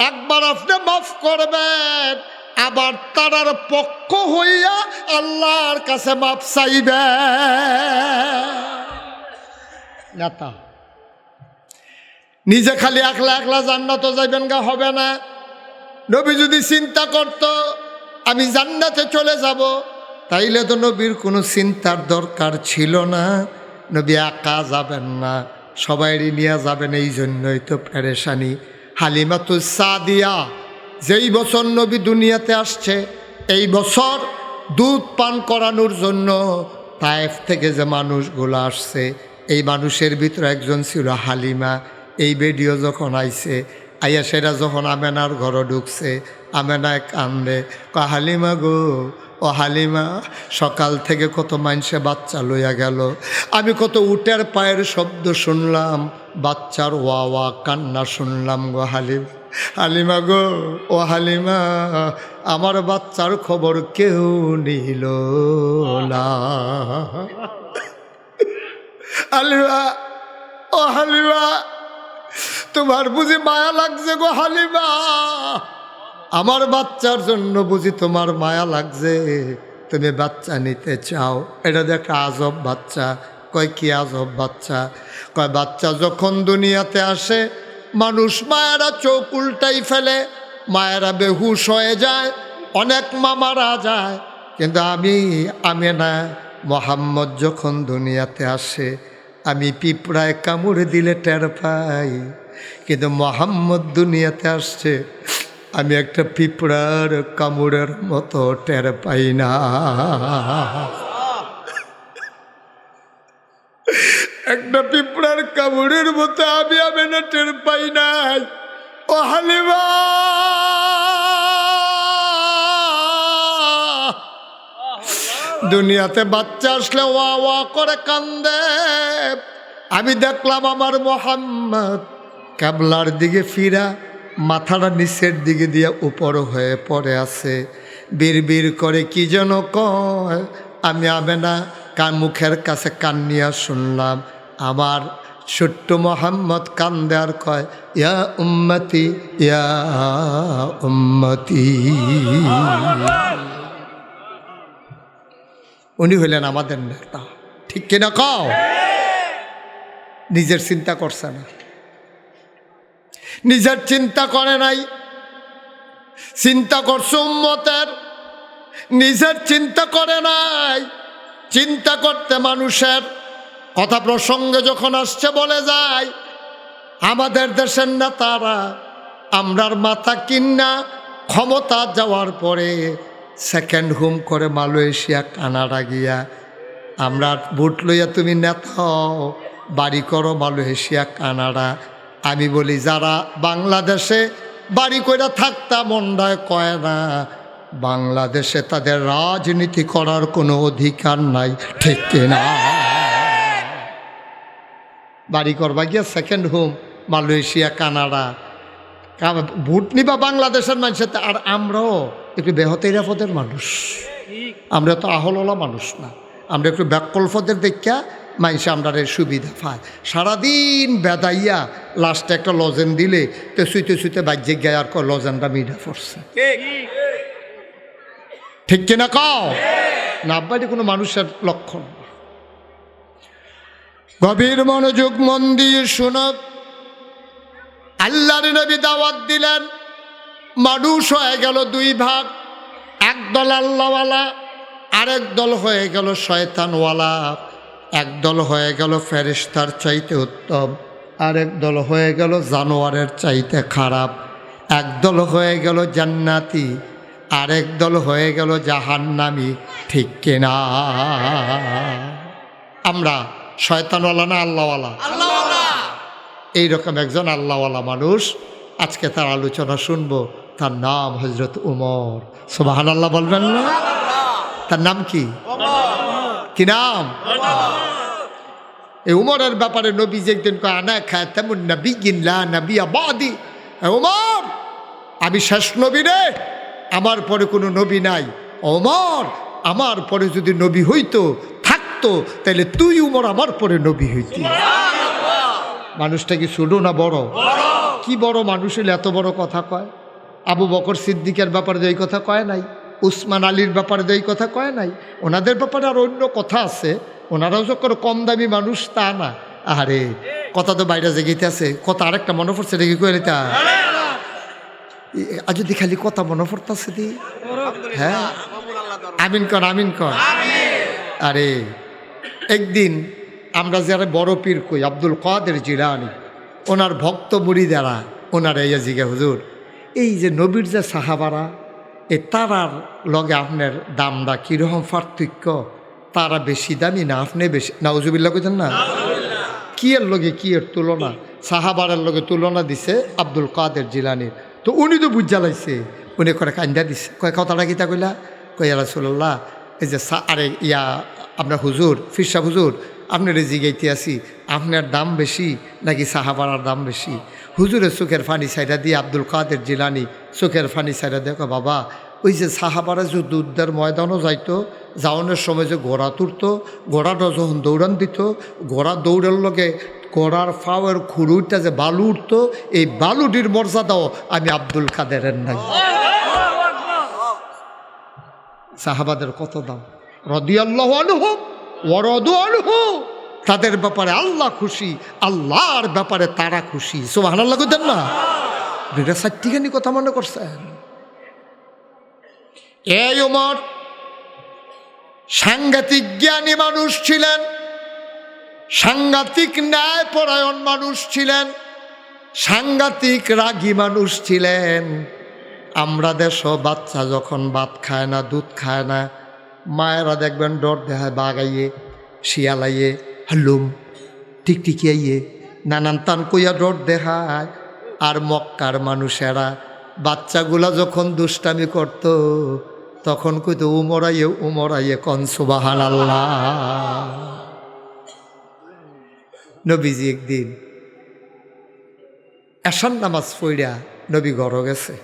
একবার আপনি মাফ করবেন, আবার তারার পক্ষ হইয়া আল্লাহর কাছে মাফ চাইবেন। নেতা নিজে খালি একলা একলা জান্নাতে যাইবেন গা, হবে না। নবী যদি চিন্তা করত আমি জান্নাতে চলে যাব, তাইলে তো নবীর কোনো চিন্তার দরকার ছিল না। নবী একা যাবেন না, সবাইরই নিয়ে যাবেন, এই জন্যই তো পেরেশানি। হালিমাতুস সাদিয়া যেই বছর নবী দুনিয়াতে আসছে, এই বছর দুধ পান করানোর জন্য তায়েফ থেকে যে মানুষগুলো আসছে, এই মানুষের ভিতরে একজন ছিল হালিমা। এই ভিডিও যখন আইছে, আইয়া সেটা যখন আমেনার ঘরে ঢুকছে, আমেনায় কান্দে, হালিমা গো, ও হালিমা, সকাল থেকে কত মানুষে বাচ্চা লইয়া গেল, আমি কত উটের পায়ের শব্দ শুনলাম, বাচ্চার ওয়া ওয়া কান্না শুনলাম গো হালিমা। হালিমা গো, ও হালিমা, আমার বাচ্চার খবর কেউ নিল না। হালিমা, ও হালিমা, তোমার বুঝি মায়া লাগছে গো হালিমা, আমার বাচ্চার জন্য বুঝি তোমার মায়া লাগছে, তুমি বাচ্চা নিতে চাও। এটা যে একটা আজব বাচ্চা। কয় কি আজব বাচ্চা? কয় বাচ্চা যখন দুনিয়াতে আসে, মানুষ মায়েরা চোখ উল্টাই ফেলে, মায়েরা বেহুশ হয়ে যায়, অনেক মা মারা যায়, কিন্তু আমি না, মোহাম্মদ যখন দুনিয়াতে আসে, আমি পিঁপড়ায় কামড়ে দিলে টের পাই, কিন্তু মোহাম্মদ দুনিয়াতে আসছে, আমি একটা পিঁপড়ার কামড়ের মতো টের পাই না। একটা পিঁপড়ার কামড়ের মতো আমি না টের পাই নাই। ও হালিমা, দুনিয়াতে বাচ্চা আসলে ওয়া ওয়া করে কান্দে, আমি দেখলাম আমার মোহাম্মদ ক্যাবলার দিকে ফিরা, মাথাটা নিচের দিকে দিয়ে উপর হয়ে পড়ে আছে, বীর করে কি যেন কয়। আমি আমেনা মুখের কাছে কান নিয়া শুনলাম, আমার ছোট্ট মোহাম্মদ কান্দে আর কয়, ইয়া উম্মতি, ইয়া উম্মতি। উনি হইলেন আমাদের নেতা, ঠিক কিনা কও? নিজের চিন্তা করছে না, নিজের চিন্তা করে নাই, চিন্তা করছে উম্মতের, নিজের চিন্তা করে নাই। চিন্তা করতে মানুষের কথা প্রসঙ্গে যখন আসছে বলে যায়, আমাদের দেশের নেতারা আমরার মাথা কিন্না ক্ষমতা যাওয়ার পরে সেকেন্ড হোম করে মালয়েশিয়া কানাডা গিয়া, আমরা ভোট লইয়া তুমি নেতা হও, বাড়ি করো মালয়েশিয়া কানাডা। আমি বলি যারা বাংলাদেশে বাড়ি করে থাকতা মন্ডায় কয় না, বাংলাদেশে তাদের রাজনীতি করার কোনো অধিকার নাই, ঠিক কিনা? বাড়ি করবা গিয়া second home Malaysia Canada, vote নিবা বাংলাদেশের মানুষের। আর আমরাও একটু বেহতেরা পদের মানুষ, আমরা তো আহলওয়ালা মানুষ না, আমরা একটু ব্যাকল্পদের দেখা মানুষ আমরা সুবিধা পায়। সারাদিন বেদাইয়া লাস্টে একটা লজেন দিলে তো শুইতে শুইতে বাজ্যে গায়ে আর লজেনটা মিঠা পড়ছে, ঠিক কিনা কও? না আব্বাটি কোনো মানুষের লক্ষণ। গভীর মনোযোগ মন দিয়ে শুনব, আল্লাহর নবী দাওয়াত দিলেন, মানুষ হয়ে গেল দুই ভাগ, একদল আল্লাহওয়ালা, আরেক দল হয়ে গেল শয়তানওয়ালা। একদল হয়ে গেল ফেরেশতার চাইতে উত্তম, আরেক দল হয়ে গেল জানোয়ারের চাইতে খারাপ। একদল হয়ে গেল জান্নাতি, আরেক দল হয়ে গেল জাহান্নামী, ঠিক কিনা? আমরা শয়তানওয়ালা না আল্লাহওয়ালা? এইরকম একজন আল্লাহওয়ালা মানুষ, আজকে তার আলোচনা শুনবো। তার নাম হযরত উমর। সুবহানাল্লাহ বলবেন না? তার নাম কি? কি নাম? এই উমরের ব্যাপারে নবী যেদিন কয়, আনা খাতামুন নাবিয়্যিন লা নাবিয়্যা বাদি। উমর, আমি শেষ নবী রে, আমার পরে কোনো নবী নাই। ওমর, আমার পরে যদি নবী হইতো, থাকতো থাকতো তাহলে তুই উমর আমার পরে নবী হইতি। মানুষটা কি ছোট না বড়? কি বড় মানুষ হইলে এত বড় কথা কয়? আবু বকর সিদ্দিকের ব্যাপারে এই কথা কয় নাই, উসমান আলীর ব্যাপারে এই কথা কয় নাই। ওনাদের ব্যাপারে আর অন্য কথা আছে, ওনারাও যখন কম দামি মানুষ তা না। আরে কথা তো বাইরে জেগেতে আছে, কথা আরেকটা মনে পড়ছে দেখি কয়ে নিতা আর যদি খালি কথা মনে পড়তেছে দি। হ্যাঁ আমিন কর, আমিন কর। আরে একদিন আমরা যারা বড় পীর কই আব্দুল কাদের জিলানী, ওনার ভক্ত মুরিদারা ওনার এই জিগে হুজুর এই যে নবীর যে সাহাবারা এ তারার লগে আপনার দামটা কীরকম পার্থক্য? তারা বেশি দামি না আপনি বেশি? নাউজুবিল্লাহ কইতেন না? কি এর লগে কি এর তুলনা? সাহাবারের লগে তুলনা দিছে আব্দুল কাদের জিলানীর। তো উনি তো বুঝ জ্বালাইছে, উনি করে কান্দা দিছে, কয় কথাটা কিতা কইলা? কইয়া রাসূলুল্লাহ এই যে আরে ইয়া আপনার হুজুর ফিরসা হুজুর আপনার জিগাইতে আসি আপনার দাম বেশি নাকি সাহাবারার দাম বেশি? হুজুরের চোখের ফানি সাইডা দিয়ে আব্দুল কাদের জিলানী চোখের ফানি সাইডা দেখো বাবা ওই যে সাহাবারা যে যুদ্ধের ময়দানও যাইতো, যাওয়ানোর সময় যে ঘোড়া তুলতো, ঘোড়াটা যখন দৌড়ান দিত, ঘোড়া দৌড়ের লগে ঘোড়ার ফাওয়ের খুরুইটা যে বালু উঠতো, এই বালুটির মর্যাদাও আমি আব্দুল কাদেরের নাই। সাহাবাদের কত দাম! রাদিয়াল্লাহু আনহু ওয়া রাদু আনহু। তাদের ব্যাপারে আল্লাহ খুশি, আল্লাহর ব্যাপারে তারা খুশি। সুবহানাল্লাহ কইতেন না? দুইটা সাতটিখানি কথা মনে করছেন। এই ওমর সাংঘাতিক জ্ঞানী মানুষ ছিলেন, সাংঘাতিক ন্যায়পরায়ণ মানুষ ছিলেন, সাংঘাতিক রাগী মানুষ ছিলেন। আমরা দেশ বাচ্চা যখন ভাত খায় না, দুধ খায় না, মায়েরা দেখবেন ডর দেখায় বাগাইয়ে, শিয়ালাইয়ে, হাল্লুম টিকটিকিয়াইয়ে, নানান তান কইয়া ডর দেখায়। আর মক্কার মানুষেরা বাচ্চাগুলা যখন দুষ্টামি করত তখন কইতো উমরাইয়ে উমরাইয়ে কন সুবহানাল্লাহ। নবীজি একদিন এশার নামাজ পড়িয়া নবী ঘর গেছে,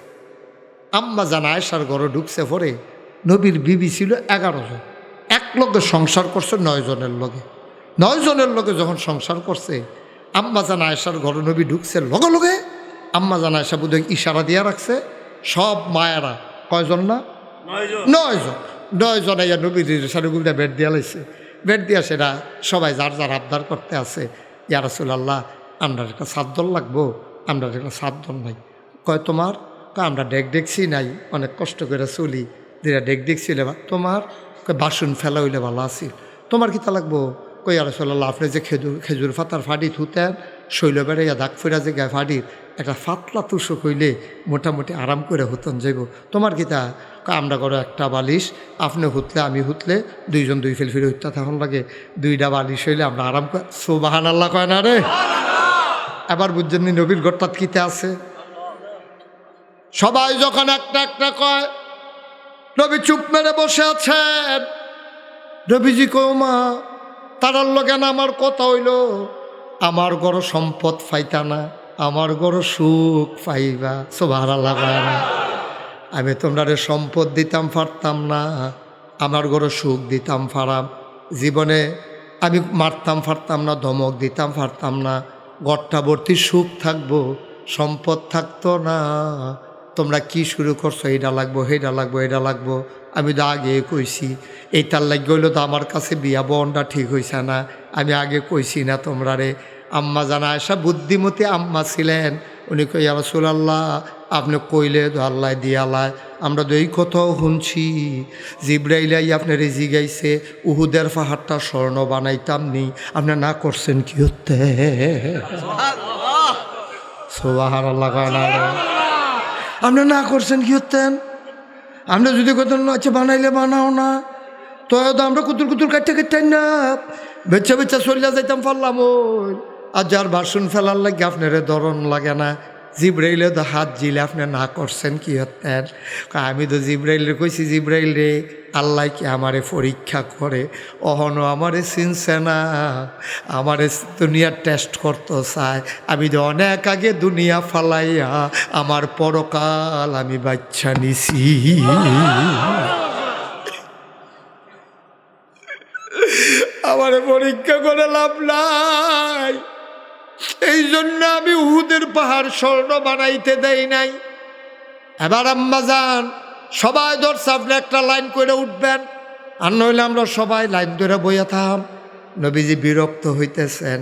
আম্মা জান আয়েশার ঘরে ঢুকছে। পরে নবীর বিবি ছিল 11 জন, এক লগে সংসার করছে 9 জনের লগে। 9 জনের লগে যখন সংসার করছে, আম্মা জান আয়েশার ঘরে নবী ঢুকছে, লগে লগে আম্মা জান আয়েশা বুধ ইশারা দিয়া রাখছে সব মায়েরা, কয়জন না 9 জন, 9 জন আইয়া নবীর সারুগুলা বেড দিয়া লাইছে। বেড দিয়া সেটা সবাই যার যার আবদার করতে আছে, ইয়া রাসূলুল্লাহ আমরা একটা সাদ্দর লাগবো, আমরা একটা সাদ্দর নাই। কয় তোমার? আমরা ডেক দেখছি নাই, অনেক কষ্ট করে চলি, যেটা ডেক দেখছিলে তোমার বাসন ফেলা হইলে ভালো আছিল। তোমার কিতা লাগবো? কই আর রাসূলুল্লাহ আপনি যে খেজুর ফাতার ফাড়ি থুতেন, শৈল বেড়াইয়া দাগ ফেরা যে গায়ে ফাড়ির একটা ফাতলা তুষক হইলে মোটামুটি আরাম করে হতন যাইব। তোমার কিতা? আমরা করো একটা বালিশ, আপনি হুতলে আমি হুতলে 2 জন 2 ফেল ফিরে হত্যা তখন লাগে, 2টা বালিশ হইলে আমরা আরাম করে। সুবহানাল্লাহ কয় না রে? এবার বুঝছেন নবীর ঘরটাত কিতে আছে? সবাই যখন একটা একটা কয়, নবী চুপ মেরে বসে আছেন। নবীজি কয় মা তারার লগে না আমার কথা হইল, আমার গড় সম্পদ পাইতা না, আমার গড় সুখ পাইবা। সুবহানাল্লাহ কয় না? আমি তোমরা সম্পদ দিতাম পারতাম না, আমার গড় সুখ দিতাম পারাম। জীবনে আমি মারতাম পারতাম না, ধমক দিতাম পারতাম না, গড়টা ভর্তি সুখ থাকবো, সম্পদ থাকতো না। তোমরা কি শুরু করছো? এইটা লাগবো, সেইটা লাগবো, এটা লাগবো। আমি তো আগে কইছি, এইটার লাগবে হইলো তো আমার কাছে বিয়া বনটা ঠিক হইছে না, আমি আগে কইছি না তোমরা রে? আম্মা জান আয়েশা বুদ্ধিমতী আম্মা ছিলেন, উনি কই ইয়া রাসূলুল্লাহ আপনি কইলে তো আল্লাহ দিয়ালায়, আমরা তো এই কথাও শুনছি জিব্রাইলাই আপনার জিগাইছে উহুদের পাহাড়টা স্বর্ণ বানাইতাম নি, আপনি না করছেন কি হতে? সুবহানাল্লাহ না? আপনি না করছেন কি হতেন? আমরা যদি করতেন আচ্ছা বানাইলে বানাও না, তো আমরা কুতুর কুতুর কাটতে কাটতেন না, বেচা বেচা চলিয়া যাইতাম পারলাম। ওই আর যার বাসন ফেলার লাগে আপনার ধরন লাগে না, জিব্রাইলে তো হাত জিলে আপনি না করছেন কি হতেন? আমি তো জিব্রাইলে কইছি, জিব্রাইল রে আল্লাহ কি আমারে পরীক্ষা করে, অহনো আমারে চিনছে না, আমারে দুনিয়ার টেস্ট করতে চায়। আমি তো অনেক আগে দুনিয়া ফালাইয়া আমার পরকাল আমি বাচ্চা নিছি। আমারে পরীক্ষা করে লাভ নাই, এই জন্য আমি উহুদের পাহাড় স্বর্ণ বানাইতে দেই নাই। এবার আম্মাজান সবাই ধরছে, আপনি একটা লাইন করে উঠবেন, আর নইলে আমরা সবাই লাইন ধরে বইয়া থাম। নবীজি বিরক্ত হইতেছেন,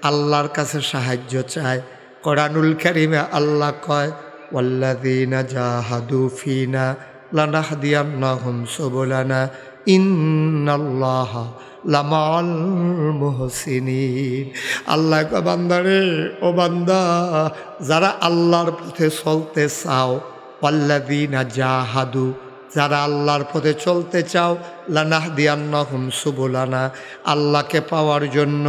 আল্লাহর কাছে সাহায্য চায়। কোরআনুল কারীমে আল্লাহ কয়, ওয়াল্লাযীনা জাহাদু ফিনা লানাহদিয়ান্নাহুম সুবুলানা ইন্নাল্লাহা লামাল মুহসিনিন। আল্লাহ কয়, বান্দারে, ও বান্দা, যারা আল্লাহর পথে চলতে চাও, ওয়াল্লাযীনা জাহাদু, যারা আল্লাহর পথে চলতে চাও, লানাহদিয়ান্নাহুম সুবুলানা, আল্লাহকে পাওয়ার জন্য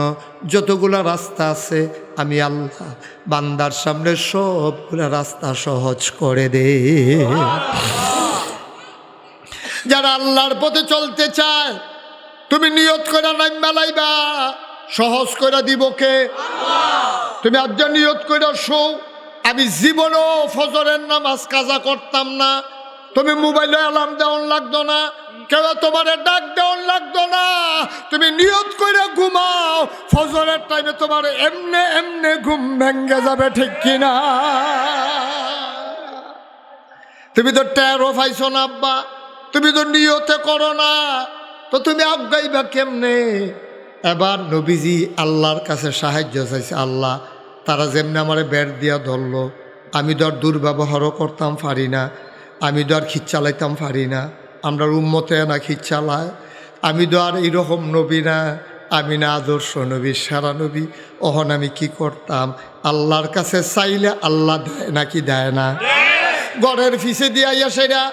যতগুলো রাস্তা আছে আমি আল্লাহ বান্দার সামনে সবগুলো রাস্তা সহজ করে দে। যারা আল্লাহর পথে চলতে চায়, তুমি নিয়ত করে নাম মেলাইবা, সহজ করে দিব কে? তুমি আজ নিয়ত করে শো, আমি জীবনও ফজরের নামাজ কাজা করতাম না, তুমি মোবাইলে অ্যালার্ম দেওয়ান লাগতো না, কেউ তোমার ডাক দেওয়ান লাগতো না, তুমি নিয়ত করে ঘুমাও, ফজরের টাইমে তোমার এমনে এমনে ঘুম ভেঙ্গে যাবে, ঠিক কিনা? তুমি তো টেরও পাইছো না আব্বা, তুমি তো নিয়তে করো না, তো তুমি আগাইবা কেমনে? এবার নবীজি আল্লাহর কাছে সাহায্য চাইছে। আল্লাহ, তারা যেমনি আমারে বের দিয়া ধরলো, আমি তো আর দুর্ব্যবহারও করতাম পারি না, আমি তো আর খিচ চালাইতাম পারি না, আমরা উম্মতে না খিচ চালায়, আমি তো আর এইরকম নবী না, আমি না আদর্শ নবী, সারা নবী। ওহন আমি কি করতাম? আল্লাহর কাছে চাইলে আল্লাহ দেয় নাকি দেয় না? গড়ের ফিসে দিয়া ইয়া সেরা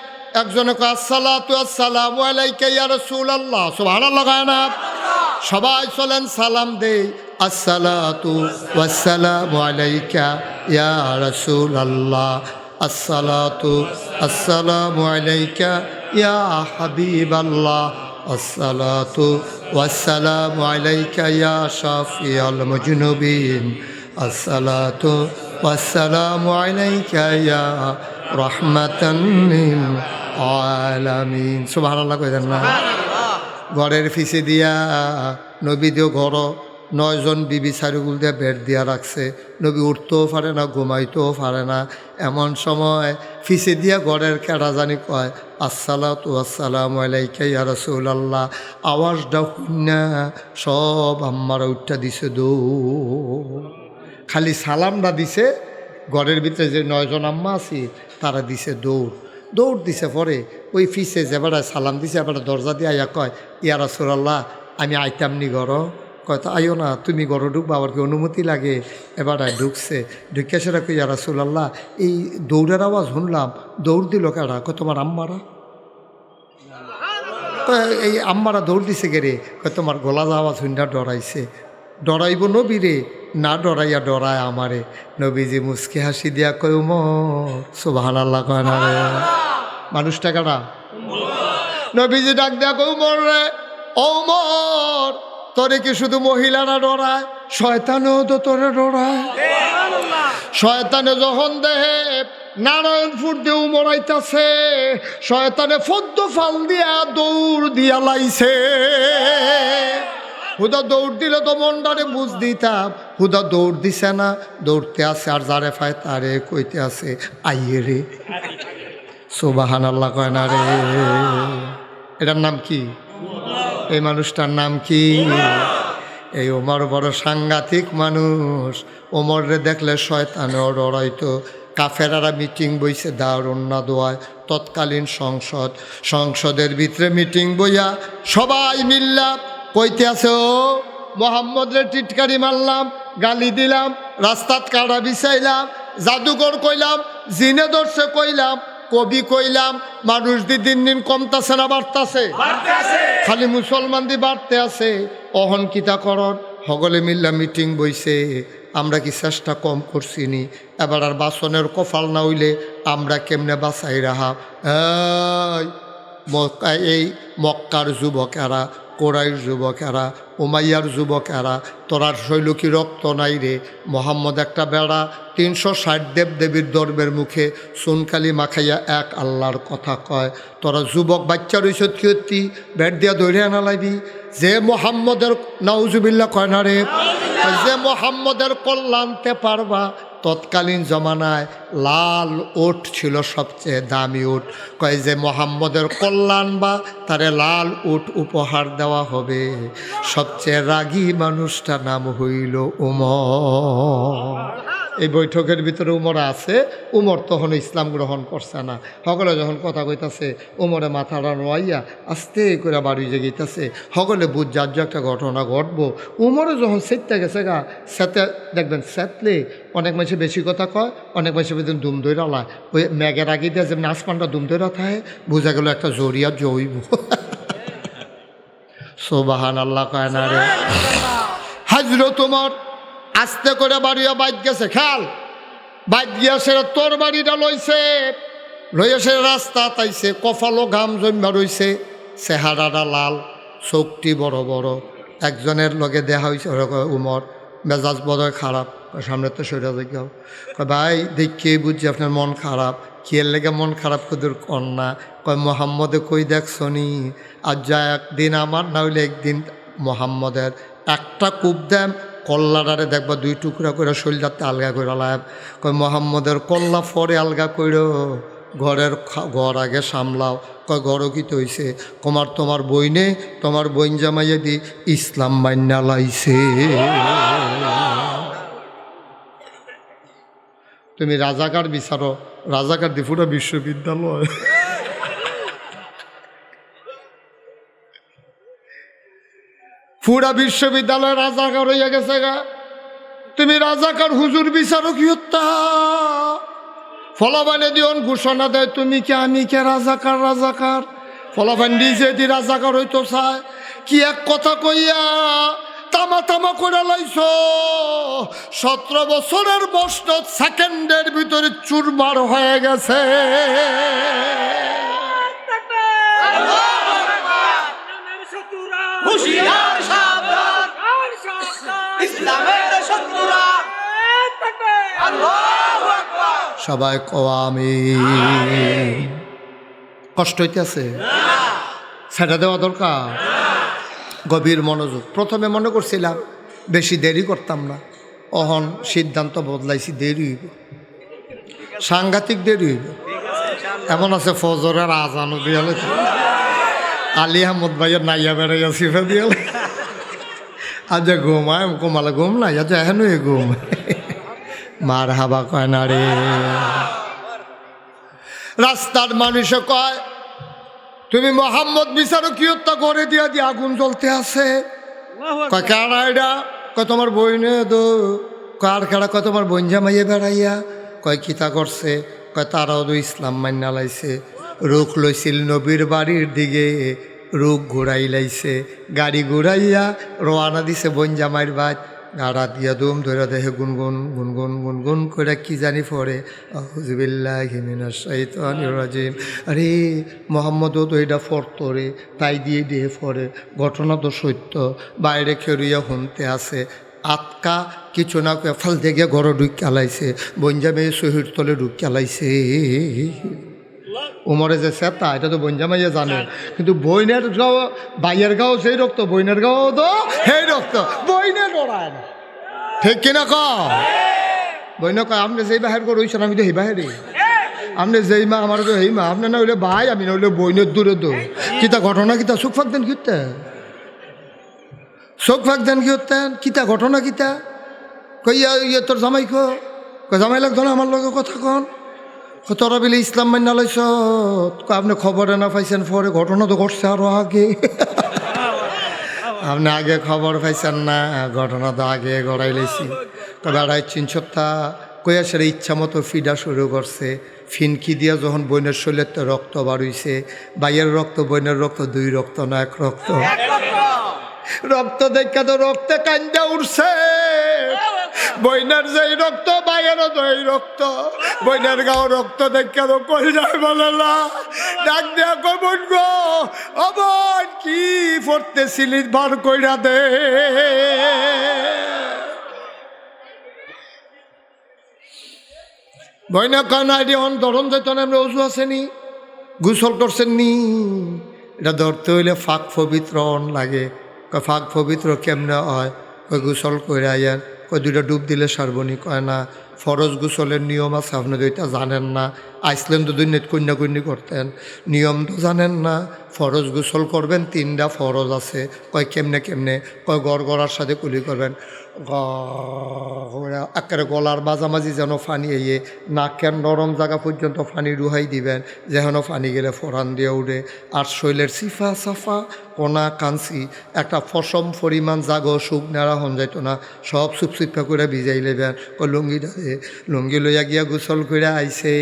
একজনে কয়, আসসালাতু আসসালামু আলাইকা ইয়া রাসূলুল্লাহ, সুবহানাল্লাহ কয় না? সবাই চলেন সালাম দেই, আসসালাতু ওয়াসসালামু আলাইকা ইয়া রাসূলুল্লাহ, আসসালাতু আসসালামু আলাইকা ইয়া হাবিবাল্লাহ, আসসালাতু ওয়াসসালামু আলাইকা ইয়া শাফিয়াল মুজনুবিন, আসসালাতু ওয়াসসালামু আলাইকা ইয়া রাহমাতান লিল আলামিন। সুবহানাল্লাহ কইতেন না? ঘরের ফিসে দিয়া নবী দিও ঘর 9 জন বিবি চারিগুল দিয়ে বেড দিয়া রাখছে, নবী উঠতেও পারে না, ঘুমাইতেও পারে না। এমন সময় ফিসে দিয়া ঘরের কেডা জানি কয়, আসসালাতু আসসালামু আলাইকা ইয়া রাসূলুল্লাহ। আওয়াজটা শুনা সব আম্মারা উঠটা দিছে খালি সালামটা দিছে, ঘরের ভিতরে যে 9 জন আম্মা আছে তারা দিছে দৌড় দিছে। পরে ওই ফিসে যে বেড়ায় সালাম দিছে, এবার দরজা দিয়ে আইয়া কয়, ইয়া রাসূলুল্লাহ, আমি আইতাম নি ঘর। কয়, তো আইও না, তুমি ঘর ঢুকবা, আবার কি অনুমতি লাগে? এবার ঢুকছে, ঢুকে সেটা কই, ইয়া রাসূলুল্লাহ, এই দৌড়ের আওয়াজ শুনলাম, দৌড় দিল কারা? কয়, তোমার আম্মারা। তো এই আম্মারা দৌড় দিছে গে রে? কয়, তোমার গলা আওয়াজ শুনটা ডরাইছে। ডরাইব নবীরে না, ডরাইয়া ডরায় আমারে। নবীজি মুচকি হাসি দিয়া কয়, উমর। সুবহানাল্লাহ কয় না রে? মানুষটা কারা? নবীজি ডাক দিয়া কয়, উমর রে, ও উমর, তোরে কি শুধু মহিলারা ডরায়? শয়তানেও তো তোরে ডরায়। শয়তানে যখন দেহে নারায়ণপুর দিয়ে উমর আইতাছে, শয়তানে ফদ্দ ফাল দিয়া দৌড় দিয়া লাইছে। হুদা দৌড় দিলে তো মনটারে বুঝ দিতাম, হুদা দৌড় দিছে না, দৌড়তে আছে, আর যারে পায় তারে কইতে আছে, আইয়ে রে। সুবহানাল্লাহ কয় না রে? এটার নাম কি? এই মানুষটার নাম কি? এই ওমর বড় সাংঘাতিক মানুষ। ওমরে দেখলে শয়তানেও ডরাইতো। কাফেরারা মিটিং বইছে দারুন্না দোয়ায়, তৎকালীন সংসদের ভিতরে মিটিং বইয়া সবাই মিল্লা কইতে আছে, ও মোহাম্মদরে টিটকারি মারলাম, গালি দিলাম, রাস্তাত কাড়া বিছাইলাম, জাদুঘর কইলাম, জিনে ধরছে কইলাম, কবি কইলাম, মানুষ দিন দিন কমতাছে না বাড়তাছে? খালি মুসলমান দি বাড়তে আছে। অহন কিতা করন, হগলে মিল্লা মিটিং বইছে, আমরা কি চেষ্টা কম করছি নি? এবার আর বাসনের কপাল না হইলে আমরা কেমনে বাঁচাই রাহা? এই মক্কার যুবকেরা কোরাইর যুবকেরা, উমাইয়ার যুবকেরা, তোরার শৈল কি রক্ত নাই রে? মোহাম্মদ একটা বেড়া 360 দেবদেবীর দর্বের মুখে সুনকালি মাখাইয়া এক আল্লাহর কথা কয়। তোরা যুবক বাচ্চা রইস কি ব্যাট দিয়া দৌড়ে আনা লাগবি? যে মোহাম্মদের নাউজুবিল্লাহ কয় না রে, যে মোহাম্মদের কল্যাণতে পারবা। তৎকালীন জমানায় লাল উট ছিল সবচেয়ে দামি উট। কয় যে মোহাম্মদের কল্যাণ বা তারে লাল উট উপহার দেওয়া হবে। সবচেয়ে রাগী মানুষটার নাম হইল উমর। এই বৈঠকের ভিতরে উমর আছে। উমর তখন ইসলাম গ্রহণ করছে না। সকলে যখন কথা কইতাছে উমরে মাথাটা নোয়াইয়া আস্তে করে বাড়ি জেগেইতেছে। সকলে বুঝ যার একটা ঘটনা ঘটবো। উমরে যখন সেটতে গেছে গা, সেতে দেখবেন সেতলে অনেক মাসে বেশি কথা কয়, অনেক মাসে বেদিন দুম দইরা লায়। ওই ম্যাগের আগে দিয়ে যেমন আসমানটা দুম দইরা থাকে, বোঝা গেল একটা জরিয়া জইব। সুবহান আল্লাহ কয় না রে। হাজরত তোমার আস্তে করে বাড়িয়া বাইক গেছে, খেয়াল বাইক গিয়া সেরা তোর বাড়িটা লইছে, লইয়া সে রাস্তা তাইছে, কপালও ঘাম জমা রইছে, চেহারাটা লাল, চোখটি বড় বড়। একজনের লগে দেখা হয়েছে, উমর মেজাজ বড় খারাপ। সামনে তো সরে যাও, ভাই দেখিয়ে বুঝছি আপনার মন খারাপ। কি এর লেগে মন খারাপ কুদুর কন্যা? কয় মোহাম্মদে কই দেখছনি? আর যা একদিন আমার না হইলে একদিন মোহাম্মদের একটা কূপ দেন, কল্লাটারে দেখবা 2 টুকরা করে শরীরটাতে আলগা করে লাভ। কয় মোহাম্মদের কল্লা পরে আলগা কইর, ঘর আগে সামলাও। কয় ঘরও কি হইছে? তোমার বইনে তোমার বইন জামাইয়া দি ইসলাম মান্না লাইছে। তুমি রাজাকার বিচারো, রাজাকার দি পুরো বিশ্ববিদ্যালয়। পুরা বিশ্ববিদ্যালয় রাজাকার হইয়া গেছে গা। তুমি রাজাকার হুজুর বিচারো কি হত্যা? ফলাবানে দিওন ঘোষণা দেয় তুমি কে আমি কে রাজাকার। রাজাকার ফলাবান নিজে দি রাজাকার হইতো চায়। কি এক কথা কইয়া তামা তামা করে লাইছ। 17 বছরের বস্ত সেকেন্ডের ভিতরে চুরমার হয়ে গেছে। সবাই কওয়ামি। কষ্ট হইতেছে, সেটা দেওয়া দরকার। গভীর মনোযোগ। প্রথমে মনে করছিলাম বেশি দেরি করতাম না, অহন সিদ্ধান্ত বদলাইছি, দেরি হইব, সাংঘাতিক দেরি হইব। এমন আছে ফজরের আজানও দিয়ালে, আলী আহমদ ভাইয়ের নাইয়া বেড়াইয়া সিফা দিয়ালে, আজ ঘুমায় কমালে ঘুম নাই, আজ এহেন ঘুম। মার হাবা কয় না রে। রাস্তার মানুষে কয় তুমি মোহাম্মদ বিচারো কি হত্যা করে দিয়া দিয়ে আগুন জ্বলতে আছে। কয় কারা এটা? কয় তোমার বইনে দো। কার খেড়া? কয় তোমার বোন জামাইয়ে বেড়াইয়া। কয় কিতা করছে? কয় তারাও তো ইসলাম মান্না লাইছে। রুখ লইছিল নবীর বাড়ির দিকে, রুখ ঘুরাই লাইছে, গাড়ি ঘুরাইয়া রওয়ানা দিছে বোন জামাইয়ের বাদ। গাড়া দিয়া দুম ধরে দেখে গুনগুন গুনগুন গুনগুন করে কি জানি পড়ে, আউযুবিল্লাহি মিনাশ শাইতানির রাজিম। আরে মোহাম্মদও তো এটা ফরত রে, তাই দিয়ে দিয়ে পড়ে। ঘটনা তো সত্য, বাইরে খেরিয়া শুনতে আছে। আটকা কিছু না ফাল দেখে ঘরে ঢুক খেলাইছে, বঞ্জামে শহীদ তলে ঢুক খেলাইছে। উমরে যে সেতা এটা তো বঞ্জামাইয়া জানে, কিন্তু বইনের গাও বাইয়ের গাও সেই রক্ত, বইনের গাও তো সেই রক্ত, বইনে লড়ায় না। ঠিক কিনা ক? বইনে কয় আপনি যেই বাহির করে রইছেন আমি তো সেই বাহিরে, আপনি যেই মা আমার তো সেই মা, আপনি না হইলে ভাই, আমি না হইলে বইনের দূরে দো। কিতা ঘটনা কিতা? চোখ ফাঁক দেন কিতা, চোখ ফাঁক দেন কি হতেন? কিতা ঘটনা কিতা? কইয়া ইয়ে তোর জামাই কয় জামাই লাগতো না আমার লগে কথা কন। তোরা বলে ইসলাম মান্না লাইছ, আপনি খবরে না পাইছেন পরে? ঘটনা তো ঘটছে আরো আগে। আপনি আগে খবর পাইছেন না, ঘটনা তো আগে গড়াই লাইছি। বেড়াই 3 সপ্তাহ কইয়া সেটা ইচ্ছা মতো ফিডা শুরু করছে। ফিনকি দিয়া যখন বইনের শরীরের তো রক্ত বাড়ইছে, বাইয়ের রক্ত বইনের রক্ত 2 রক্ত না 1 রক্ত। রক্ত দেখা তো রক্তে কান্দা উঠছে। বইনার যেই রক্ত বাইরেরও তো এই রক্ত বইনার গাও রক্ত দেখে তো কই যায় বলে না ডাক দেয়া কই বোন গো ও বোন কি পড়তেছিলি বার কইরা দে বইনা কান আইডি অন ধরন যেত না আমরা ওজু আসেনি গোসল করছেন নি এটা ধরতে হইলে ফাঁক পবিত্র অন লাগে ফাঁক পবিত্র কেমনে হয় কই গোসল করে আইয়ার কই দুইটা ডুব দিলে সারবনি কয় না ফরজ গোসলের নিয়ম আছে আপনি দুইটা জানেন না আইসলেন তো দুই নেট কন্যাকন্যা করতেন নিয়ম তো জানেন না ফরজ গোসল করবেন 3টা ফরজ আছে কয় কেমনে কেমনে কয় গড়ার সাথে কুলি করবেন একেবারে গলার মাঝামাঝি যেন ফানি এয়ে নাকের নরম জায়গা পর্যন্ত ফানি রুহাই দিবেন যেন ফানি গেলে ফোরান দিয়ে উঠে আর শৈলের সিফা সাফা কোনা কাঞ্চি একটা ফসম পরিমাণ জাগো সুখ নেড়া হন যাইত না সব সুপসুপা করে ভিজাই লেবেন কয় লুঙ্গি লইয়া গিয়া গোসল করে আইছে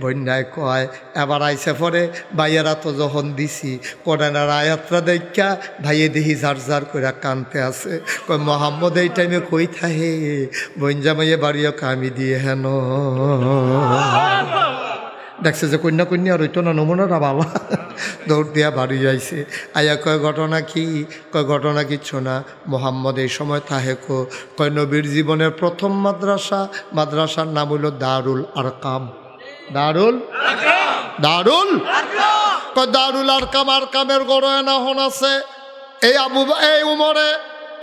বন্যায় কয় এবার আইসে পরে ভাইয়েরা তো যখন দিছি কোরআনের আয়াতরা দেখা ভাইয়ে দেখি ঝাড় করে কানতে আছে কয় মোহাম্মদ এই টাইমে কই থাহে বঞ্জামাইয়ে বাড়িও কামি দিয়ে হেন দেখছে যে কন্যা আর হইতো না নমুনাটা বাবা দৌড় দিয়া বাড়ি আইছে আয়া কয় ঘটনা কি কয় ঘটনা কিচ্ছু না মোহাম্মদ এই সময় থাহে কয় নবীর জীবনের প্রথম মাদ্রাসার নাম হইল দারুল আরকাম দারুল দারুল আরকামের গড়না হন আছে এই উমরে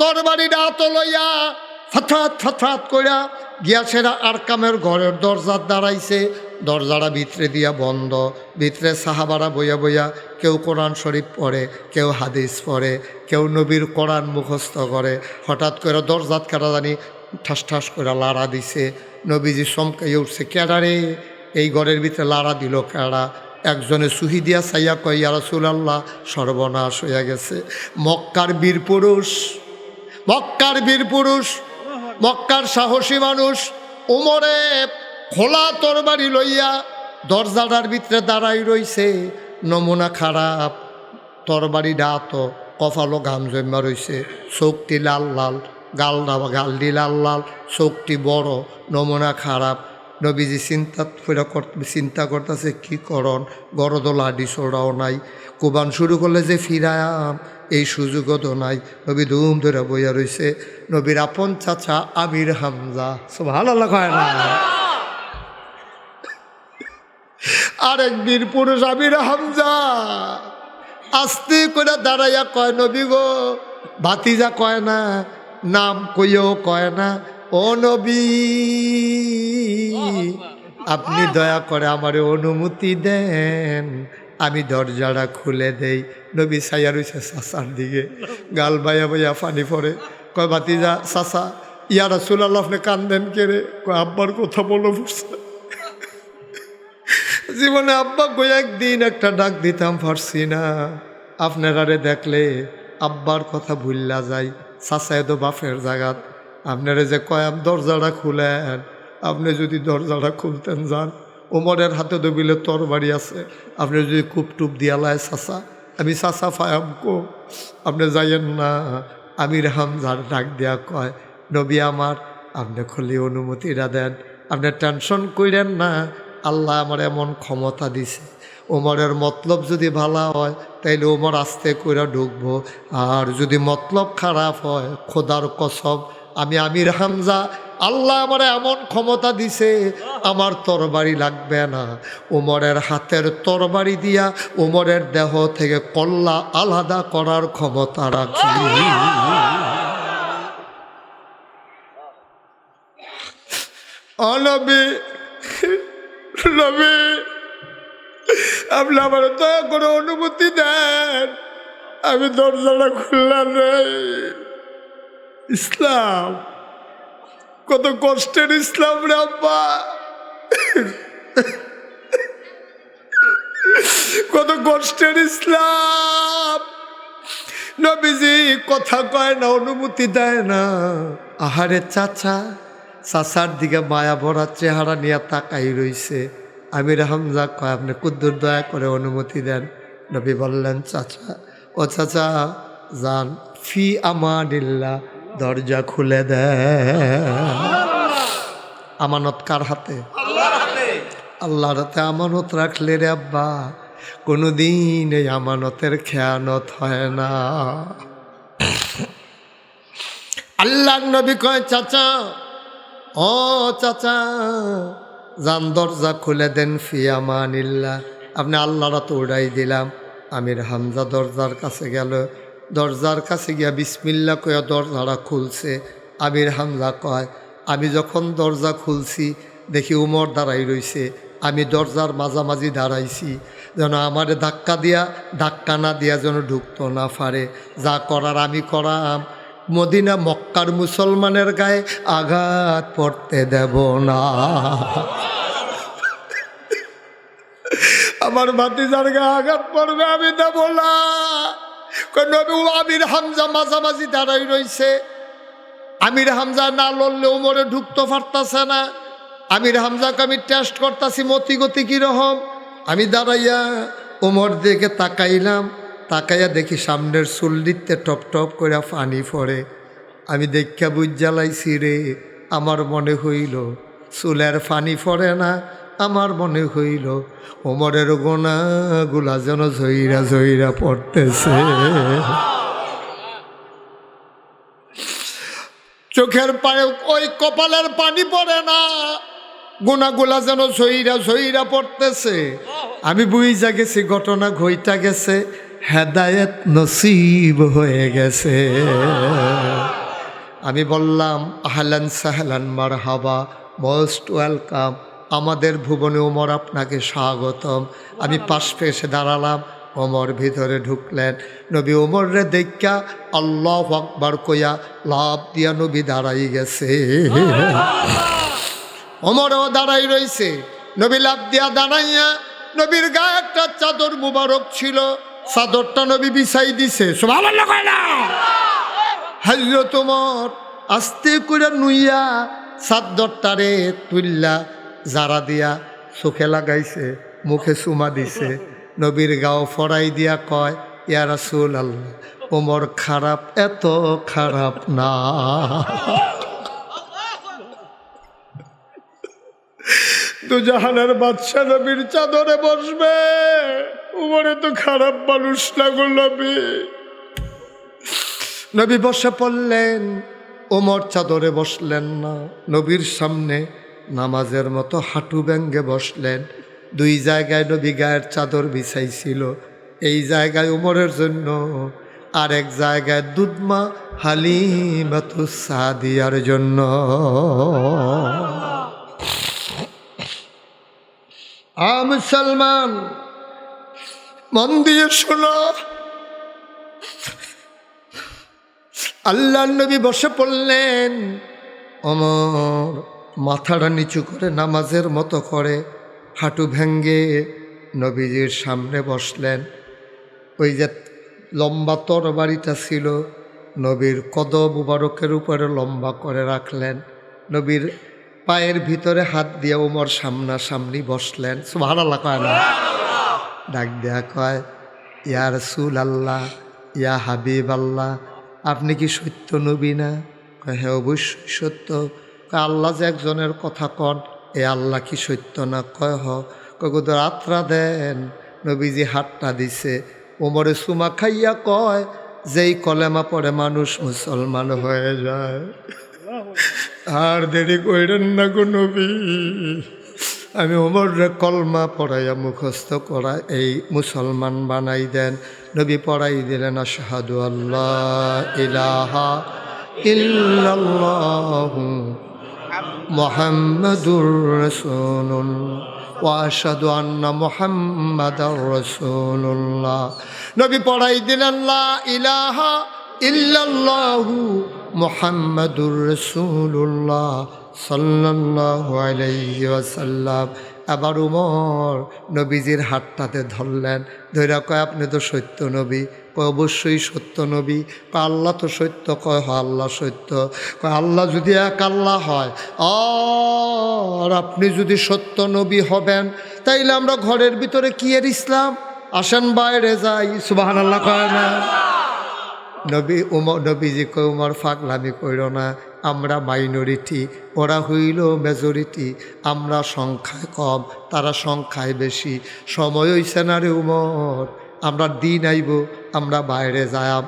তোর বাড়িটা তো লইয়া ফাথাত কইরা গিয়া সেরা আরকামের ঘরের দরজার দাঁড়াইছে দরজাটা ভিতরে দিয়া বন্ধ ভিতরে সাহাবারা বইয়া কেউ কোরআন শরীফ পড়ে কেউ হাদিস পড়ে কেউ নবীর কোরআন মুখস্থ করে হঠাৎ করে দরজাত কেটা জানি ঠাস করে লাড়া দিছে নবীজি চমকাই উঠছে কেডারে এই ঘরের ভিতরে লাড়া দিল কেডা একজনে সুহি দিয়া চাইয়া কয় ইয়া রাসূলুল্লাহ সর্বনাশ হইয়া গেছে মক্কার বীর পুরুষ মক্কার সাহসী মানুষ উমরে খোলা তরবারি লইয়া দরজাটার ভিতরে দাঁড়াই রইছে নমুনা খারাপ তরবারি ডাত কপালও ঘাম জমা রইছে চোখটি লাল গালডি লাল চোখটি বড় নমুনা খারাপ নবীজি চিন্তা করতেছে কি করন গরদ লাডি ছোড়াও নাই কোবান শুরু করলে যে ফিরায়াম এই সুযোগও তো নাই নবী ধুম ধরে বইয়া রইছে নবীর আপন চাচা আমির হামজা সুবহানাল্লাহ কয় না আরেক বীর পুরুষ আমির হামজা আস্তে করে দাঁড়াইয়া কয় নবী গো ভাতিজা কয় না নাম কইও কয় না ও নবী আপনি দয়া করে আমারে অনুমতি দেন আমি দরজাটা খুলে দেই নবী সাইয়া রইছে চাচার দিকে গাল বাইয়া ফানি পড়ে কয় ভাতিজা চাচা ইয়া রাসূলুল্লাহ আপনি কান্দেন কে রে কয় আব্বার কথা বলো বুঝছে জীবনে আব্বা কয়েকদিন একটা ডাক দিতাম পারছি না আপনারারে দেখলে আব্বার কথা ভুললা যায় চাচায় তো বাপের জায়গাত আপনারা যে কয়াম দরজাটা খুলেন আপনি যদি দরজাটা খুলতেন যান ওমরের হাতে দবিলে তরবারি আছে আপনি যদি খুব টুপ দিয়ালায় চাচা আমি চাচা ফায়াম কো আপনি যাইয়েন না আমির হামজার ডাক দিয়া কয় নবী আমার আপনি খুলি অনুমতিটা দেন আপনি টেনশন করেন না আল্লাহ আমার এমন ক্ষমতা দিছে ওমরের মতলব যদি ভালো হয় তাইলে ওমর আস্তে করে ঢুকবো আর যদি মতলব খারাপ হয় খোদার কসম আমি আমির হামজা আল্লাহ আমার এমন ক্ষমতা দিছে আমার তরবারি লাগবে না ওমরের হাতের তরবারি দিয়া ওমরের দেহ থেকে কল্লা আলাদা করার ক্ষমতা রাখি নবী আপনি আমার দয়া করে অনুমতি দেন আমি দরজাটা খুললাম রে ইসলাম কত কষ্টের ইসলাম রে আব্বা কত কষ্টের ইসলাম নবীজি কথা কয় না অনুমতি দেয় না আহারে চাচার দিকে মায়া ভরা চেহারা নিয়ে তাকাই রইছে আমির হামজা কয় আপনি কুদ্দুর দয়া করে অনুমতি দেন নবী বললেন চাচা যান ফি আমানিল্লাহ দরজা খুলে দেয় আমানত কার হাতে? আল্লাহর হাতে। আল্লাহর হাতে আমানত রাখলে রে আব্বা কোনোদিন এই আমানতের খেয়ানত হয় না। আল্লাহর নবী কয় চাচা, ও চাচা, জান দরজা খুলে দেন ফি আমানিল্লাহ। আপনি আল্লাহরা তো উড়াই দিলাম। আমির হামজা দরজার কাছে গেল, দরজার কাছে গিয়া বিসমিল্লাহ কয়া দরজাটা খুলছে। আমির হামজা কয় আমি যখন দরজা খুলছি দেখি উমর দাঁড়াই রইছে, আমি দরজার মাঝামাঝি দাঁড়াইছি যেন আমারে ধাক্কা না দিয়া যেন ঢুকতো না পারে। যা করার আমি করাম, মদিনা মক্কার মুসলমানের গায়ে আঘাত পড়তে দেব না। আমার ভাতিজার গায়ে আঘাত পড়বে আমি দেব না। নবী আমির হামজা মাঝামাঝি দাঁড়াই রইছে। আমির হামজা না লড়লে উমরে ঢুকতে পারতাছে না। আমির হামজাকে আমি টেস্ট করতেছি মতি গতি কীরকম। আমি দাঁড়াইয়া উমর দিকে তাকাইলাম, তাকাইয়া দেখি সামনের চুল্লিতে টপ টপ করে পানি পড়ে। আমি দেখা বুঝ জ্বালাইছি রে, আমার মনে হইল চুলের পানি পড়ে না, আমার মনে হইল ওমরের গোনাগুলা যেন ঝইরা ঝইরা পড়তেছে। চোখের পায়ে ওই কপালের পানি পড়ে না, গোনাগুলা যেন ঝইরা ঝইরা পড়তেছে। আমি বুঝা গেছি ঘটনা ঘইটা গেছে, হেদায়েত নসিব হয়ে গেছে। আমি বললাম আহলান সাহলান মারহাবা, মোস্ট ওয়েলকাম, আমাদের ভুবনে ওমর আপনাকে স্বাগতম। আমি পাশ পেয়ে দাঁড়ালাম, ওমর ভিতরে ঢুকলেন। নবী ওমরে দেখা আল্লাহু আকবার কইয়া লাভ দিয়া নবী দাঁড়াই গেছে। ওমরও দাঁড়াই রইছে। নবী লাভ দিয়া দাঁড়াইয়া, নবীর গায়ে একটা চাদর মুবারক ছিল, চাদরটা নবী বিছাই দিছে। সুবহানাল্লাহ কয় না? হযরত ওমর আস্তে করে নুইয়া চাদরটারে তুইল্লা জারা দিয়া চোখে লাগাইছে, মুখে চুমা দিছে। নবীর গাও ফড়াই দিয়া কয় ইয়া রাসূলুল্লাহ, ওমর খারাপ, এত খারাপ না। দুজাহানের বাদশা নবীর চাদরে বসবে, ওমরে তো খারাপ মানুষ না গো নবী। নবী বসে পড়লেন, ওমর চাদরে বসলেন না, নবীর সামনে নামাজের মতো হাঁটু ভেঙ্গে বসলেন। দুই জায়গায় নবী গায়ের চাদর বিছাইছিল, এই জায়গায় ওমরের জন্য, আর এক জায়গায় দুধমা হালিমাতুস সাদিয়ার জন্য। মুসলমান মন দিয়ে শোনো, আল্লাহর নবী বসে পড়লেন। ওমর মাথাটা নিচু করে নামাজের মতো করে হাঁটু ভেঙ্গে নবীজির সামনে বসলেন। ওই যে লম্বা তরবারিটা ছিল নবীর কদম মুবারকের উপরে লম্বা করে রাখলেন। নবীর পায়ের ভিতরে হাত দিয়ে ওমর সামনাসামনি বসলেন। সুবহানাল্লাহ কয় না? ডাক দেয়া কয় ইয়া রাসূলুল্লাহ, ইয়া হাবিবাল্লাহ, আপনি কি সত্য নবী না? কয় হ্যাঁ অবশ্যই সত্য। কয় আল্লাহ যে একজনের কথা কন, এ আল্লাহ কি সত্য না? কয় হ। কয় রাত্রা দেন। নবীজি হাতটা দিছে, ওমরে সুমা খাইয়া কয় যেই কলেমা পড়ে মানুষ মুসলমান হয়ে যায়। আর দেরি কইরেন না গো নবী, আমি ওমরে কলমা পড়াইয়া মুখস্থ করা এই মুসলমান বানাই দেন। নবী পড়াই দিলেন আশহাদু আল্লাহ ইলাহা ইল্লাল্লাহু মুহাম্মাদুর রাসূলুল্লাহ ওয়া আশহাদু আন্না মুহাম্মাদার রাসূলুল্লাহ। নবী পড়াই দিলেন লা ইলাহা ইল্লাল্লাহু মুহাম্মাদুর রাসূলুল্লাহ সাল্লাল্লাহু আলাইহি ওয়াসাল্লাম। আবার উমর নবীজির হাতটাতে ধরলেন, ধৈরা কয় আপনি তো সত্য নবী। কয় অবশ্যই সত্য নবী। কয় আল্লাহ তো সত্য। কয় হ আল্লাহ সত্য। কয় আল্লাহ যদি এক আল্লাহ হয়, আর আপনি যদি সত্য নবী হবেন, তাইলে আমরা ঘরের ভিতরে কি এর ইসলাম? আসেন বাইরে যাই। সুবহানাল্লাহ কয় না? নবীজি কই উমর পাগলামি কইর না, আমরা মাইনরিটি, ওরা হইল মেজরিটি, আমরা সংখ্যায় কম তারা সংখ্যায় বেশি, সময় হইছে না রে উমর, আমরা দিন আইব, আমরা বাইরে যায়াম।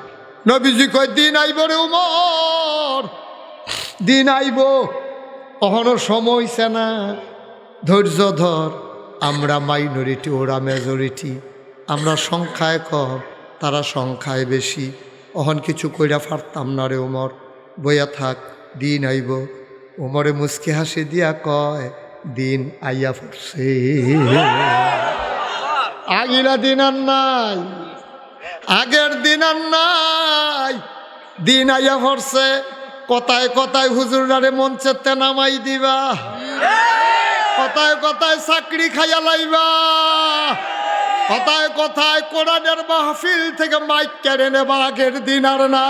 নবীজি কই দিন আইব রে উমর, দিন আইব, অহনো সময় হইছে না, ধৈর্য ধর, আমরা মাইনরিটি ওরা মেজরিটি, আমরা সংখ্যায় কম তারা সংখ্যায় বেশি, অহন কিছু কইরা পারতাম না রে উমর, বইয়া থাক, দিন আইব। উমরে মুস্কি হাসি দিয়া কয় দিন আইয়া পড়ছে, আগিলা দিন আর নাই, আগের দিন আর নাই, দিন আইয়া পড়ছে। কথায় কথায় হুজুরারে মঞ্চেতে নামাই দিবা, কথায় কথায় চাকরি খাইয়া লাইবা, কথায় কথায় কোরআনের মাহফিল থেকে মাইক কেড়ে নেবা, আগের দিন আর না।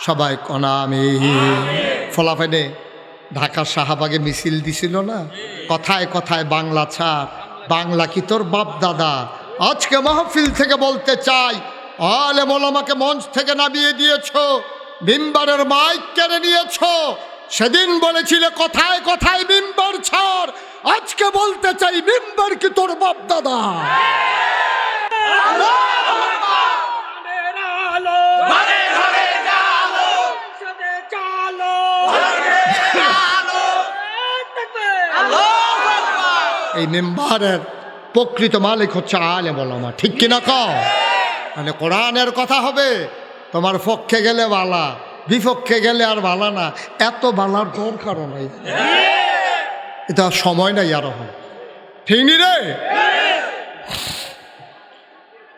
সবাই কনা আমি ফলাফেনে ঢাকার শাহবাগে মিছিল দিছিল না, কথায় কথায় বাংলা ছাড়, বাংলা কি তোর বাপ দাদা। আজকে মাহফিল থেকে বলতে চাই, আলেম ওলামাকে মঞ্চ থেকে নামিয়ে দিয়েছ, মিম্বারের মাইক কেড়ে নিয়েছ, সেদিন বলেছিলে কথায় কথায় মিম্বার ছাড়, আজকে বলতে চাই মিম্বার কি তোর বাপ দাদা। এই মেম্বারের প্রকৃত মালিক হচ্ছে আলেম ওলামা, ঠিক কিনা কও? মানে কোরআনের কথা হবে, তোমার পক্ষে গেলে বালা, বিপক্ষে গেলে আর বালা না, এত বালার দরকারও নাই, এটা সময় নাই আরো, ঠিক নি রে?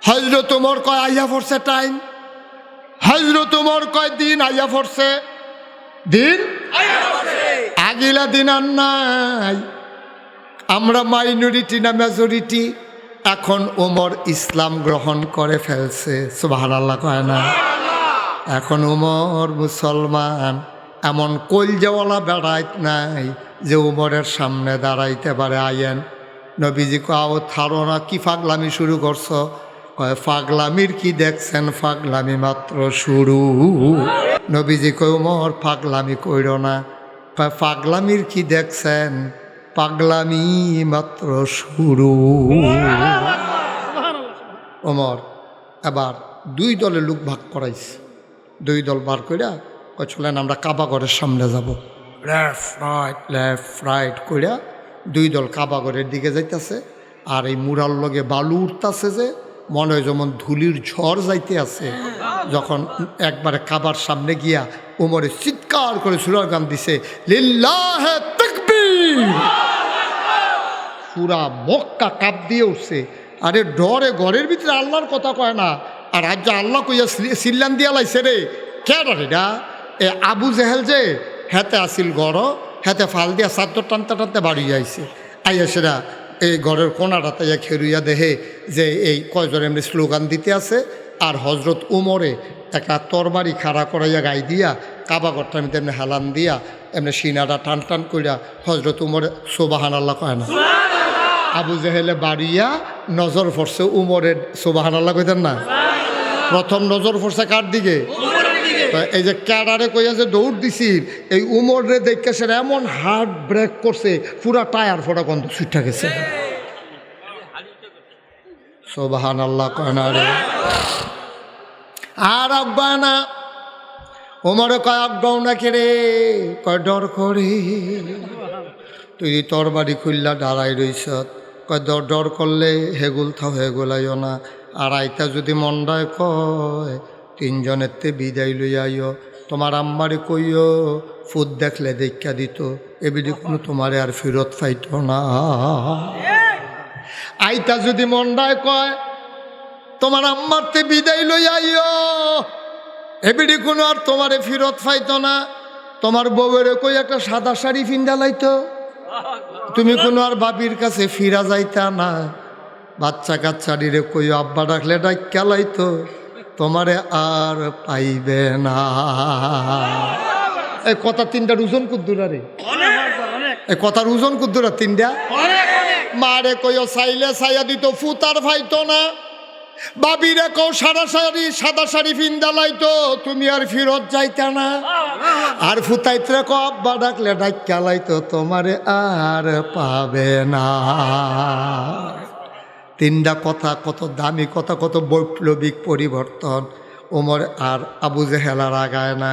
হযরত ওমর কয় আইয়া পড়ছে টাইম, হযরত ওমর কয় দিন আইয়া পড়ছে, দিন আগিলা দিন আর নাই, আমরা মাইনরিটি না মেজরিটি। এখন ওমর ইসলাম গ্রহণ করে ফেলছে, সুবহানাল্লাহ কয় না? এখন ওমর মুসলমান, এমন কলজাওয়ালা বেড়াইত নাই যে ওমরের সামনে দাঁড়াইতে পারে। আইয়েন নবীজি কাও থারো না, কি পাগলামি শুরু করছো? কয় পাগলামির কি দেখছেন, পাগলামি মাত্র শুরু। নবীজি কয় ওমর পাগলামি কইর না, কয় পাগলামির কি দেখছেন, পাগলামি মাত্র শুরু। ওমর এবার দুই দলে লোক ভাগ করাইছে, দুই দল বার কইরা চলেন আমরা কাবা ঘরের সামনে যাব, লেফট রাইট কইরা দুই দল কাবা ঘরের দিকে যাইতেছে। আর এই মুরার লগে বালু উঠতেছে, যে মনে হয় যেমন ধুলির ঝড় যাইতে আছে। যখন একবারে কাবার সামনে গিয়া ওমরে চিৎকার করে স্লোগান দিছে, লিল্লাহে তাকবীর, পুরা মক্কা কাপ দিয়ে উঠছে। আরে ডরে ঘরের ভিতরে আল্লাহর কথা কয় না, আর আজ আল্লাহ কইয়া সিল্লান দিয়া লাইছে রে, কে ডরে না? এ আবু জেহেল যে হেতে আসিল গড়, হেতে ফাল দিয়া চাদর টানতে টানতে বাড়ি যাইছে। আইয়া সেরা এই ঘরের কোনাটাতে খেরুইয়া দেহে যে এই কয়জন এমনি স্লোগান দিতে আছে। আর হজরত উমরে একটা তরবারি খাড়া করাইয়া গাই দিয়া কাবা ঘরটা আমি তেমনি হেলান দিয়া এমনি সিনাটা টান টান করিয়া হজরত উমরে সুবহানাল্লাহ কয় না। আবু জেহেলে বাড়িয়া নজর পড়ছে উমরের, সুবহানাল্লাহ কইতেন না? প্রথম নজর পড়ছে কার দিকে? এই যে ক্যাডারে কইয়া যে দৌড় দিছি, এই উমরে দেখে সে এমন হার্ট ব্রেক করছে, পুরা টায়ার ফোটা গন্ধ ছুটে গেছে। সুবহানাল্লাহ কয় না রে? আর আব্বা না ওমরে কয় আব্বাও না কে রে, কয় ডর করে। তুই তরবারি খুললা দাঁড়াই রইস, কয় ডর করলে হেগুল থাও, হেগুলাইও না। আর আইতা যদি মন্ডায় কয় তিনজনের তে বিদায় লইয়াইও, তোমার আম্মারে কইও ফুদ দেখলে দেখা দিত, এবিডি কোনো তোমারে আর ফেরত পাইত না। আইতা যদি মন্ডায় কয় তোমার আম্মার তে বিদায় লইয়াইও, এবিডি কোনো আর তোমারে ফেরত পাইত না। তোমার বউয়েরে কই একটা সাদা শাড়ি ফিন্দা লাইতো, তুমি কোনো আর বাবির কাছে ফিরা যাইতা না। বাচ্চা কাচ্চারিরে কই আব্বা ডাকলে ডাক লাইতো, তোমারে আর পাইবে না। এই কথা তিনটার ওজন কুদ্দুরা রে, এই কথার ওজন কুদ্দুরা তিনটা মারে কইও চাইলে চাইয়া দিত ফুতার ফাইতো না বাবিরে কও সাদা শাড়ি ফিন্দালাইতো তুমি আর ফিরত যাইতা না আর ফুতাইত্রে কো আব্বা ডাকলে ডাক্কালাইতো তোমারে আর পাবে না তিনটা কথা কত দামি কথা কত বৈপ্লবিক পরিবর্তন ওমর আর আবু জেহেল আর আগায় না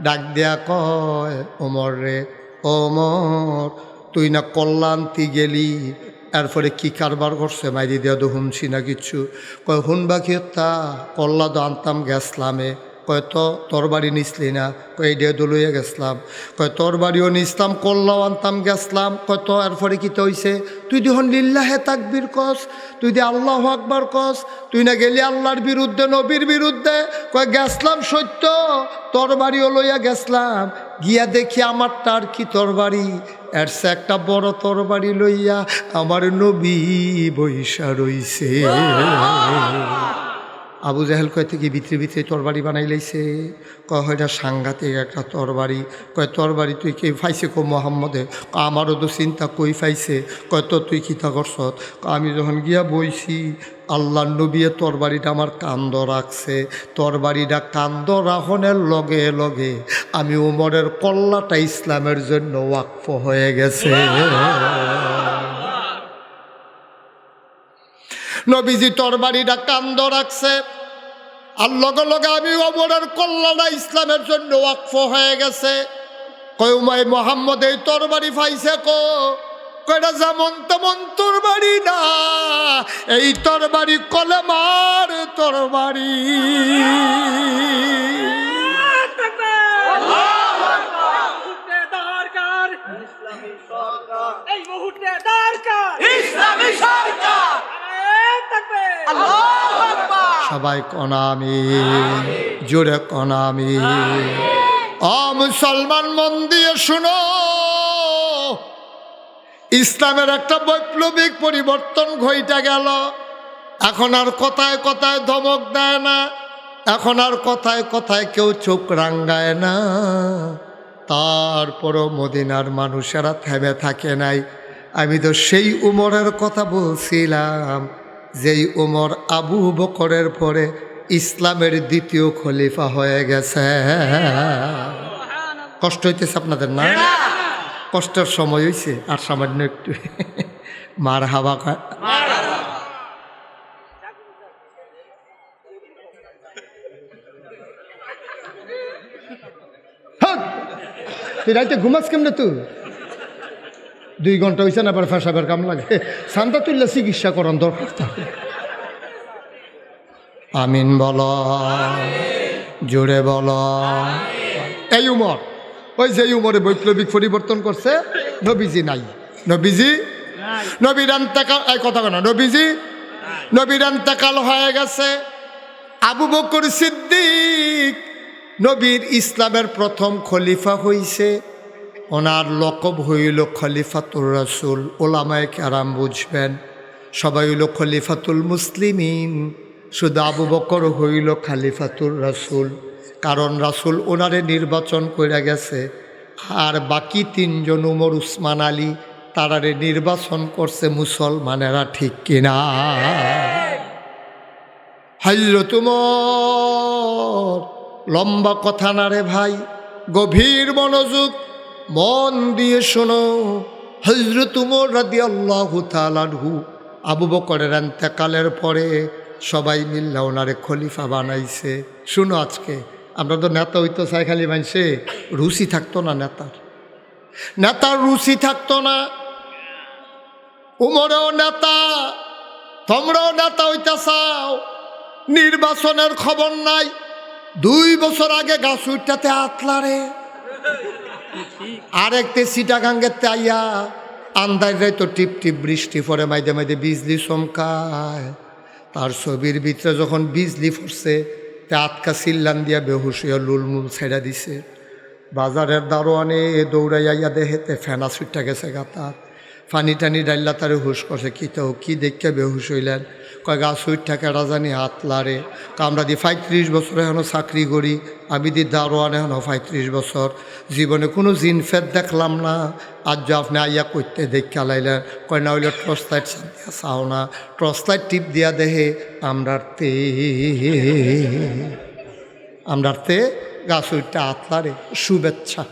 ডাক দেয়া কয় ওমর রে ওমর তুই না কল্যাণতি গেলি এরপরে কি কারবার করছে মাইরি দেওয়া তো শুনছি না কিচ্ছু কয় শুনবা কি তা কল্লা তো আনতাম গেছলামে কয় তো তোর বাড়ি নিসলি না কয় এই দিয়ে লইয়া গেছলাম কয় তোর বাড়িও নিসলাম কল্লাও আনতাম গেছলাম কয় তো এরপরে কি তো হইছে তুই দেখুন লিল্লাহে তাকবীর কস তুই দিয়ে আল্লাহ আকবার কস তুই না গেলি আল্লাহর বিরুদ্ধে নবীর বিরুদ্ধে কয় গেছলাম সত্য তোর বাড়িও লইয়া গেছলাম গিয়া দেখি আমারটা আর কি তোর বাড়ি এর সে একটা বড় তোর বাড়ি লইয়া আমার নবী বৈশা রইছে আবু জাহেল কয় থেকে ভিতরে ভিতরে তরবারি বানাই লাইছে কয় হয়টা সাংঘাতিক একটা তরবারি কয় তরবারি তুই কে ফাইছে কো মোহাম্মদে আমারও তো চিন্তা কই ফাইছে কয় তো তুই কিতা করছ আমি যখন গিয়া বইছি আল্লাহ নবীয়ে তরবারিটা আমার কান্দ রাখছে তরবারিটা কান্দ রাখনের লগে লগে আমি উমরের কল্লাটা ইসলামের জন্য ওয়াকফ হয়ে গেছে নবীজি তরবারিটা কান্দ রাখছে আর লগে লগে আমি ওমরের কল্যাণা ইসলামের জন্য ওয়াকফ হয়ে গেছে কয় উমাই মোহাম্মদ এই তরবারি ফাইছে কয়টা যেমন তেমন তরবারি না এই তরবারি কলেমার তরবারি সবাই কনামি জোরে কনামি মুসলমান মন দিয়ে শুনো ইসলামের একটা বৈপ্লবিক পরিবর্তন ঘইটা গেল এখন আর কথায় কথায় ধমক দেয় না এখন আর কথায় কথায় কেউ চোখ রাঙ্গায় না তারপরও মদিনার মানুষেরা থেমে থাকে নাই আমি তো সেই উমরের কথা বলছিলাম যেই উমর আবু বকরের পরে ইসলামের দ্বিতীয় খলিফা হয়ে গেছে কষ্ট হইতেছে আপনাদের না কষ্টের সময় হয়েছে আর সামান্য একটু মার হাওয়া তুই রাইতে ঘুমাস কেমনে তুই 2 ঘন্টা হয়েছে না আবার ফেসাবের কাম লাগে শান্তা তুললে চিকিৎসা করার দরকার আমিন বল জোরে বল এই উমর ওই যে উমরে বৈপ্লবিক পরিবর্তন করছে নবীজি নাই নবীজি নবীর ইন্তেকাল এই কথা কেন নবীর ইন্তেকাল হয়ে গেছে আবু বকর সিদ্দিক নবীর ইসলামের প্রথম খলিফা হইছে ওনার লকব হইল খলিফাতুর রাসূল ওলামায়ে কেরাম বুঝবেন সবাই হইল খলিফাতুল মুসলিমিন শুধু আবু বকর হইল খলিফাতুর রাসূল কারণ রাসূল ওনারে নির্বাচন করে গেছে আর বাকি 3 জন উমর উসমান আলী তারারে নির্বাচন করছে মুসলমানেরা ঠিক কিনা হযরত উমর লম্বা কথা না রে ভাই গভীর মনোযোগ মন দিয়ে শোনো হযরত উমর রাদিয়াল্লাহু তাআলা আনহু আবু বকরের ইন্তেকালের পরে সবাই মিল্লা ওনারে খলিফা বানাইছে শুনো আজকে আমরা তো নেতা হইতো চাই খালি মানছে রুচি থাকতো না নেতার রুচি থাকতো না উমরেও নেতা তোমরাও নেতা হইতে চাও নির্বাচনের খবর নাই 2 বছর আগে গাছ উঠতে আতলারে আরেকতে সিটাগাঙ্গেতে আইয়া আন্দাজ তো টিপ টিপ বৃষ্টি পরে মাইদে মাইদে বিজলি চমকায় তার ছবির ভিতরে যখন বিজলি পড়ছে তে আটকা চিল্লান দিয়া বেহুশ হইয়া লুলমুল ছেড়া দিছে বাজারের দারোয়ানে দৌড়াইয়া দেহেতে ফেনা ছুটটা গেছে গাতার পানি টানি ডাইল্লা তারে হুশ করছে কি তো কি দেখে বেহুশ হইলেন কয় গা সুইট থাকে রাজানি হাত লারে আমরা দি 35 বছর এখনও চাকরি করি আমি দি দারোয়ান এখনও 35 বছর জীবনে কোনো জিন ফেদ দেখলাম না আজ যে আপনি আইয়া করতে দেখে লাইলেন কয় না হইলে টর্চ লাইট দিয়া চাও না টর্চ লাইট টিপ দিয়া দেহে আমরাতে গা সুইটটা হাত লারে শুভেচ্ছা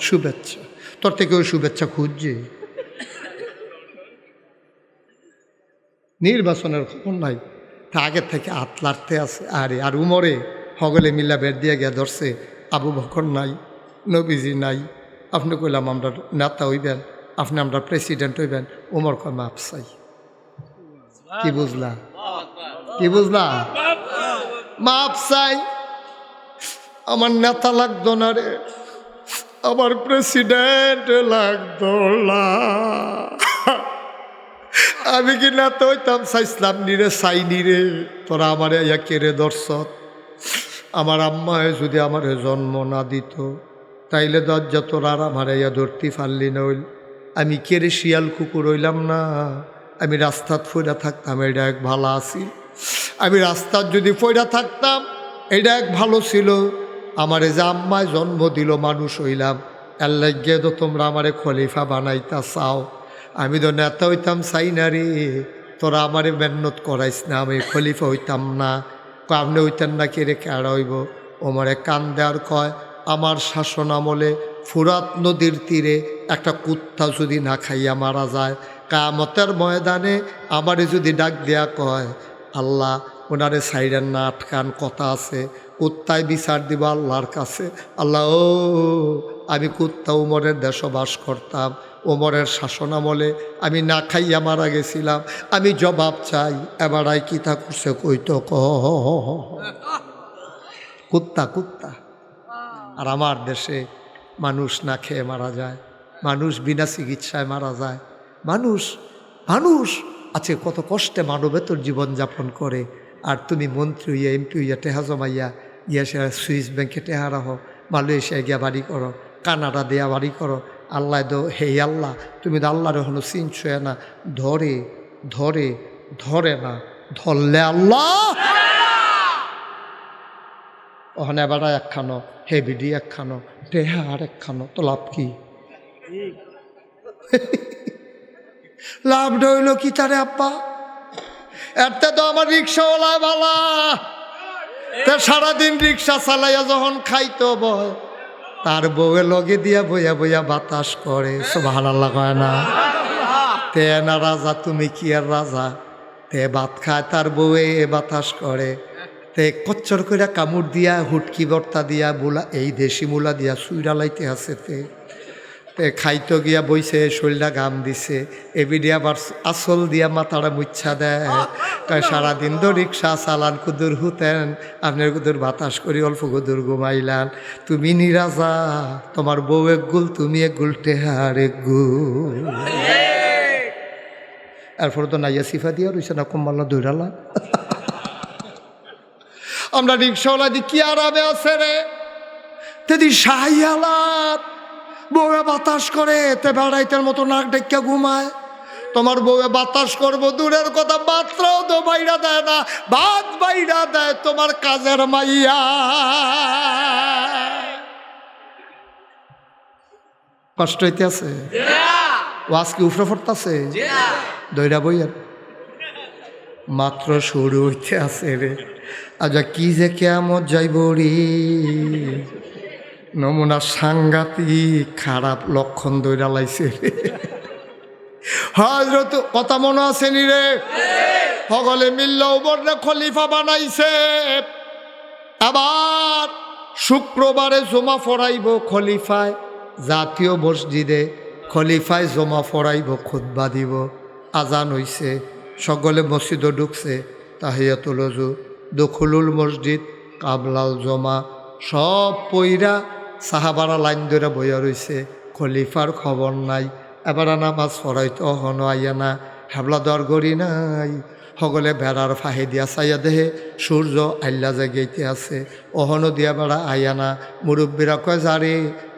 শুভেচ্ছা তোর থেকে ওই শুভেচ্ছা খুঁজছে নির্বাচনের খবর নাই তা আগের থেকে হাত লাড়তে আছে আরে আর উমরে হগলে মিল্লা বের দিয়ে গিয়া ধরছে আবু বকর নাই নবীজি নাই আপনি কইলাম আমরা নেতা হইবেন আপনি আমরা প্রেসিডেন্ট হইবেন উমর কয় মাপ চাই কি বুঝলা কি বুঝলা মাপ চাই আমার নেতা লাগতো না রে আমার প্রেসিডেন্ট লাগতো না আমি কি না তো হইতাম চাইছিলাম নিরে চাইনি রে তোরা আমারে ইয়া কেড়ে দর্শক আমার আম্মায় যদি আমারে জন্ম না দিত তাইলে দরজা তোরা আর আমারে ইয়া ধরতে পারলি না হইল আমি কেড়ে শিয়াল কুকুর হইলাম না আমি রাস্তাত ফইরা থাকতাম এটা এক ভালো আছি আমি রাস্তার যদি ফইরা থাকতাম এটা এক ভালো ছিল আমারে যে আম্মায় জন্ম দিল মানুষ হইলাম এর লাগিয়ে তো তোমরা আমারে খলিফা বানাইতা চাও আমি তো নেতা হইতাম চাই না রে তোরা আমারে মেহনত করাইস না আমি খলিফা হইতাম না আপনি হইতেন না কে রে কেড়া হইব ওমারে কান দেওয়ার কয় আমার শাসন আমলে ফুরাত নদীর তীরে একটা কুত্তা যদি না খাইয়া মারা যায় কিয়ামতের ময়দানে আমারে যদি ডাক দেয়া কয় আল্লাহ ওনারে সাইরেন না আটকান কথা আছে কুত্তায় বিচার দিব আল্লাহর কাছে আল্লাহ ও আমি কুত্তা উমরের দেশে বাস করতাম ওমরের শাসনামলে আমি না খাইয়া মারা গেছিলাম আমি জবাব চাই এবার আই কি তা করছে কইতো কুত্তা কুত্তা আর আমার দেশে মানুষ না খেয়ে মারা যায় মানুষ বিনা চিকিৎসায় মারা যায় মানুষ মানুষ আছে কত কষ্টে মানবেতর জীবনযাপন করে আর তুমি মন্ত্রী হইয়া এমপি হইয়া টেহা জমাইয়া ইয়া সে সুইস ব্যাংকে টেহা রাখো মালয়েশিয়ায় গিয়া বাড়ি করো কানাডা দেয়া বাড়ি করো আল্লাহ দো হে আল্লাহ তুমি তো আল্লাহর এখনো চিনছো না ধরে ধরে ধরে না ধরলে আল্লাহ ওখানে এবার একখানো হে বিডি একখানো টেহা আর একখানো তো লাভ কি লাভ রইল কি তারে আব্বা এতে তো আমার রিক্সাওয়ালায় বালা তা সারাদিন রিক্সা চালাইয়া যখন খাইতো বয় তার বউয়ে লগে দিয়া বইয়া বইয়া বাতাস করে সুবহানাল্লাহ কয় না তে না রাজা তুমি কি আর রাজা তে ভাত খায় তার বউয়ে বাতাস করে তে কচ্চর করে কামড় দিয়া হুটকি বর্তা দিয়া বুলা এই দেশি মূলা দিয়া সুইরা লাইতে আছে তে খাইতো গিয়া বইছে শরীরটা গাম দিছে এবিডি আবার আসল দিয়া মাথাটা মুচ্ছা দেয় কয় সারাদিন তো রিক্সা চালান কুদুর হুতেন আপনার কুদুর বাতাস করি অল্প কুদুর ঘুমাইলান তুমি নিরাজা তোমার বউ এক গুল তুমি এক গুল টেহার এক গুল এরপর তো নাইয়া সিফা দিয়া রইছে না কম্বাল্লা দৌড়ালা আমরা রিক্সাওয়ালা দি কি আরামে আছে রে তেদি শাহিয়ালাত বউয়ে বাতাস করে তে বেড়াইতের মতো নাক ডেকে ঘুমায় তোমার বউয়ে বাতাস করবো দূরের কথা মাত্রাও তো বাইরা দেয় না ভাত বাইরা দেয় তোমার কাজের মাইয়া কষ্ট হইতে আছে ওয়াজ কি উফরে ফরতাছে দইরা বইয়ের মাত্র শুরু হইতে আছে রে আচ্ছা কি যে কেমন যাইব রে নমুনা সাংঘাতিক খারাপ লক্ষণ দইরা লাইছে রে হযরত কথা মনে আছে নি রে সকলে মিল্লা ওমরে খলিফা বানাইছে আবার শুক্রবারে জমা পড়াইব খলিফায় জাতীয় মসজিদে খলিফায় জমা পড়াইব খুতবা দিব আজান হইছে সকলে মসজিদে ঢুকছে তাহিয়াতুল ওযু দখুলুল মসজিদ কাবলাল জমা সব পইরা সাহাবারা লাইন ধরে বইয়া রইছে খলিফার খবর নাই এবার নামাজ পড়াইতো হন আইয়া না হেবলা দর গড়ি নাই সকলে বেড়ার ফাহে দিয়া চাইয়া দেহে সূর্য আল্লা জাগাইতে আছে, অহনো দিয়া বেড়া আয়ানা। মুরব্বীরা কয় যারে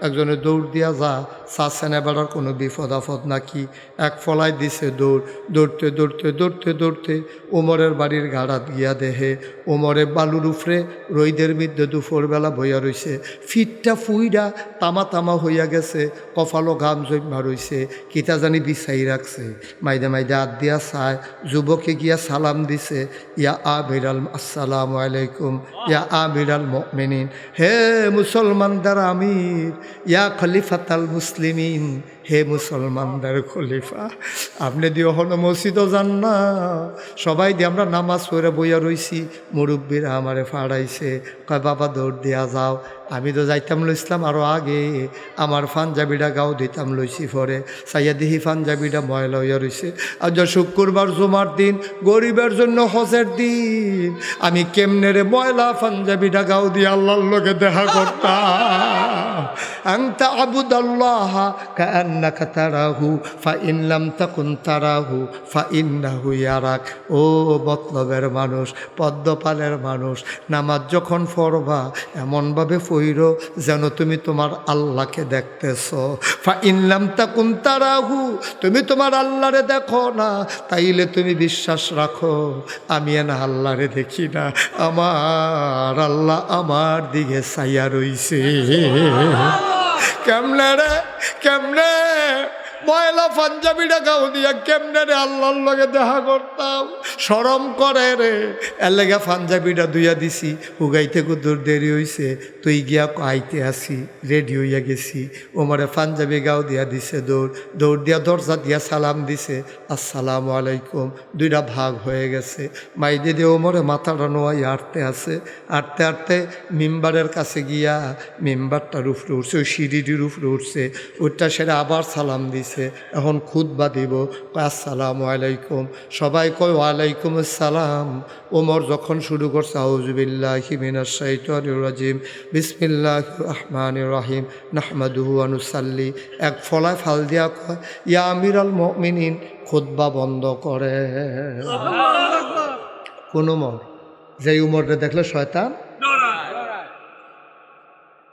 একজনে দৌড় দিয়া যা, চাচ্ছেনে বেড়ার কোনো বিপদ আপদ নাকি। এক ফলাই দিছে দৌড়, দৌড়তে দৌড়তে দৌড়তে দৌড়তে ওমরের বাড়ির গাড়াত গিয়া দেহে ওমরে বালুর উফরে রইদের মধ্যে দুপুরবেলা বইয়া রইছে, ফিটটা ফুইডা তামা তামা হইয়া গেছে, কপালও ঘাম জমা রইছে, কিতা জানি বিছাই রাখছে। মাইদা মাইদা হাত দিয়া চায়, যুবকে গিয়া সালাম দিছে, ইয়া আমিরাল আসসালামু আলাইকুম ইয়া আমিরাল মুমিনিন, হে মুসলমানদের আমির, ইয়া খলিফাতাল মুসলিমিন, হে মুসলমানদের খলিফা। আপনি দিয়ে হনো মসজিদও যান না, সবাই দিয়ে আমরা নামাজ পড়ে বইয়া রইছি, মুরব্বীরা আমারে ফাড়াইছে, কয় বাবা দৌড় দিয়া যাও। আমি তো যাইতাম লইছিলাম আরও আগে, আমার পাঞ্জাবিটা গাও দিতাম লইছি, পরে চাইয়া দিহি পাঞ্জাবিটা ময়লা হইয়া রইছে। আর যা শুক্রবার জুমার দিন, গরিবের জন্য হজের দিন, আমি কেমনে রে ময়লা পাঞ্জাবিটা গাও দিয়ে আল্লাহর লোকে দেখা করতাম। আনতা আবুদাল্লাহ কাআন্নাকা তারাহু ফাইন লাম তাকুন তারাহু ফাইন্নাহু ইয়ারাক। ও মতলবের মানুষ, পদ্মপালের মানুষ, নামাজ যখন পড়বা এমনভাবে পড়ির যেন তুমি তোমার আল্লাহকে দেখতেছ। ফাইন লাম তাকুন তারাহু, তুমি তোমার আল্লাহরে দেখো না, তাইলে তুমি বিশ্বাস রাখো আমি না আল্লাহরে দেখি না, আমার আল্লাহ আমার দিকে চাইয়া রইছে। কেমনে রে কেমনে ময়লা পাঞ্জাবিটা গাও দিয়া কেমনে রে আল্লাহর লগে দেখা করতাম, শরম করে রে। এর লেগে পাঞ্জাবিটা দুইয়া দিছি, উগাইতে কুদুর দেরি হইছে, তুই গিয়া আইতে আসি, রেডি হইয়া গেছি। ওমরে পাঞ্জাবি গাও দিয়া দিছে, দৌড় দৌড় দিয়া দরজা দিয়া সালাম দিছে, আসসালামু আলাইকুম। দুইটা ভাগ হয়ে গেছে। মাইদে দিয়ে ওমরে মাথাটা নোয়াই আটতে আছে, আটতে আটতে মিম্বারের কাছে গিয়া মিম্বারটার উপরে উঠছে, ওই সিঁড়িটির উপরে উঠছে, ওইটা সেটা আবার সালাম দিছে। এখন খুতবা দিব, আসসালামু আলাইকুম, সবাই কয় ওয়ালাইকুম আসসালাম। ওমর যখন শুরু করছে, আউযু বিল্লাহি মিনাশ শাইতানির রাজিম বিসমিল্লাহির রহমানির রহিম নাহমাদুহু ওয়া নুসাল্লি, এক ফলায় ফাল দিয়া কয় ইয়া আমিরাল মুমিনিন, খুতবা বন্ধ করে। কোন উমর? যে উমররে দেখলে শয়তান,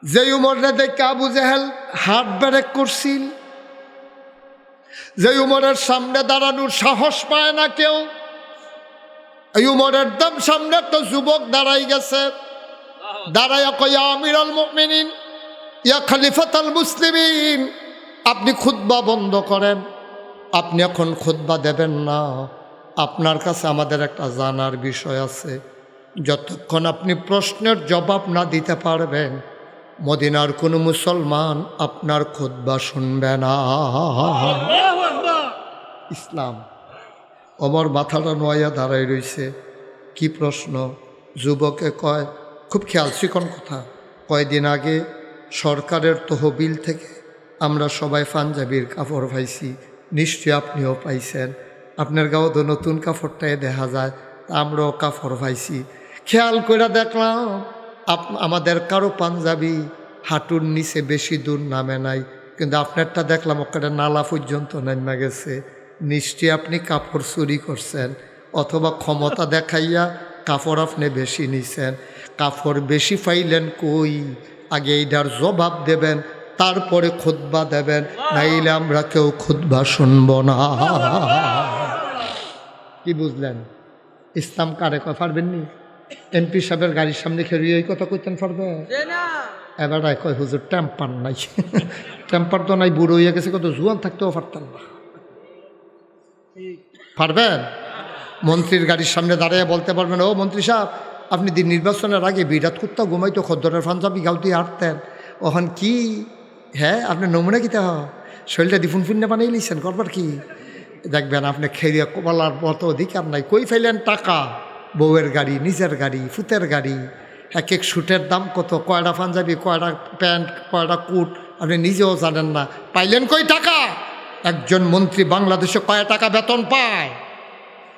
যে উমররে দেখে আবু জেহেল হাত ব্রেক করছিল, যে উমরের সামনে দাঁড়ানোর সাহস পায় না কেউ, এই উমরের দম সামনে তো যুবক দাঁড়াই গেছে, দাঁড়াইয়া কয় ইয়া আমিরাল মুমিনিন ইয়া খলিফাতাল মুসলিমিন, আপনি খুতবা বন্ধ করেন, আপনি এখন খুতবা দেবেন না, আপনার কাছে আমাদের একটা জানার বিষয় আছে। যতক্ষণ আপনি প্রশ্নের জবাব না দিতে পারবেন, মদিনার কোনো মুসলমান আপনার খুতবা শুনবে না। ইসলাম। ওমর মাথাটা নোয়া দাঁড়াই রইছে, কি প্রশ্ন? যুবকে কয়, খুব খেয়াল চিকন কথা, কয়দিন আগে সরকারের তহবিল থেকে আমরা সবাই পাঞ্জাবির কাপড় পাইছি, নিশ্চয়ই আপনিও পাইছেন, আপনার গাঁও তো নতুন কাপড়টাই দেখা যায়, আমরাও কাপড় পাইছি। খেয়াল করে দেখলাম আমাদের কারো পাঞ্জাবি হাঁটুর নিচে বেশি দূর নামে নাই, কিন্তু আপনারটা দেখলাম ওখানে নালা পর্যন্ত নামা গেছে। নিশ্চয়ই আপনি কাপড় চুরি করছেন, অথবা ক্ষমতা দেখাইয়া কাপড় আপনি বেশি নিছেন। কাপড় বেশি পাইলেন কই, আগে এইটার জবাব দেবেন, তারপরে খুতবা দেবেন, নাইলে আমরা কেউ খুতবা শুনব না। কি বুঝলেন? ইসলাম কারে কয় পারবেননি? এমপি সাহেবের গাড়ির সামনে খেয়ে এই কথা কইতেন পারবে? এবার কয় হুজুর টেম্পার নাই, টেম্পার তো নাই, বুড়ো হইয়া গেছে, কত জুয়ান থাকতেও পারতেন না। পারবেন? মন্ত্রীর গাড়ির সামনে দাঁড়িয়ে বলতে পারবেন, ও মন্ত্রী সাহেব আপনি দিন নির্বাচনের আগে বিরাট কুত্তা ঘুমাইতো, খদ্দরের পাঞ্জাবি গাউতি হাঁটতেন, ওখান কি হ্যাঁ আপনি নমুনা কিতে শরীরটা দিফুন ফুন্নে বানিয়ে নিয়েছেন, করবার কি? দেখবেন আপনি খেয়ে কপালার মতো অধিকার নাই। কই ফেলেন টাকা? বউয়ের গাড়ি, নিজের গাড়ি, ফুতের গাড়ি, এক এক শুটের দাম কত, কয়টা পাঞ্জাবি, কয়টা প্যান্ট, কয়টা কুট, আপনি নিজেও জানেন না। পাইলেন কই টাকা? একজন মন্ত্রী বাংলাদেশে কয় টাকা বেতন পায়?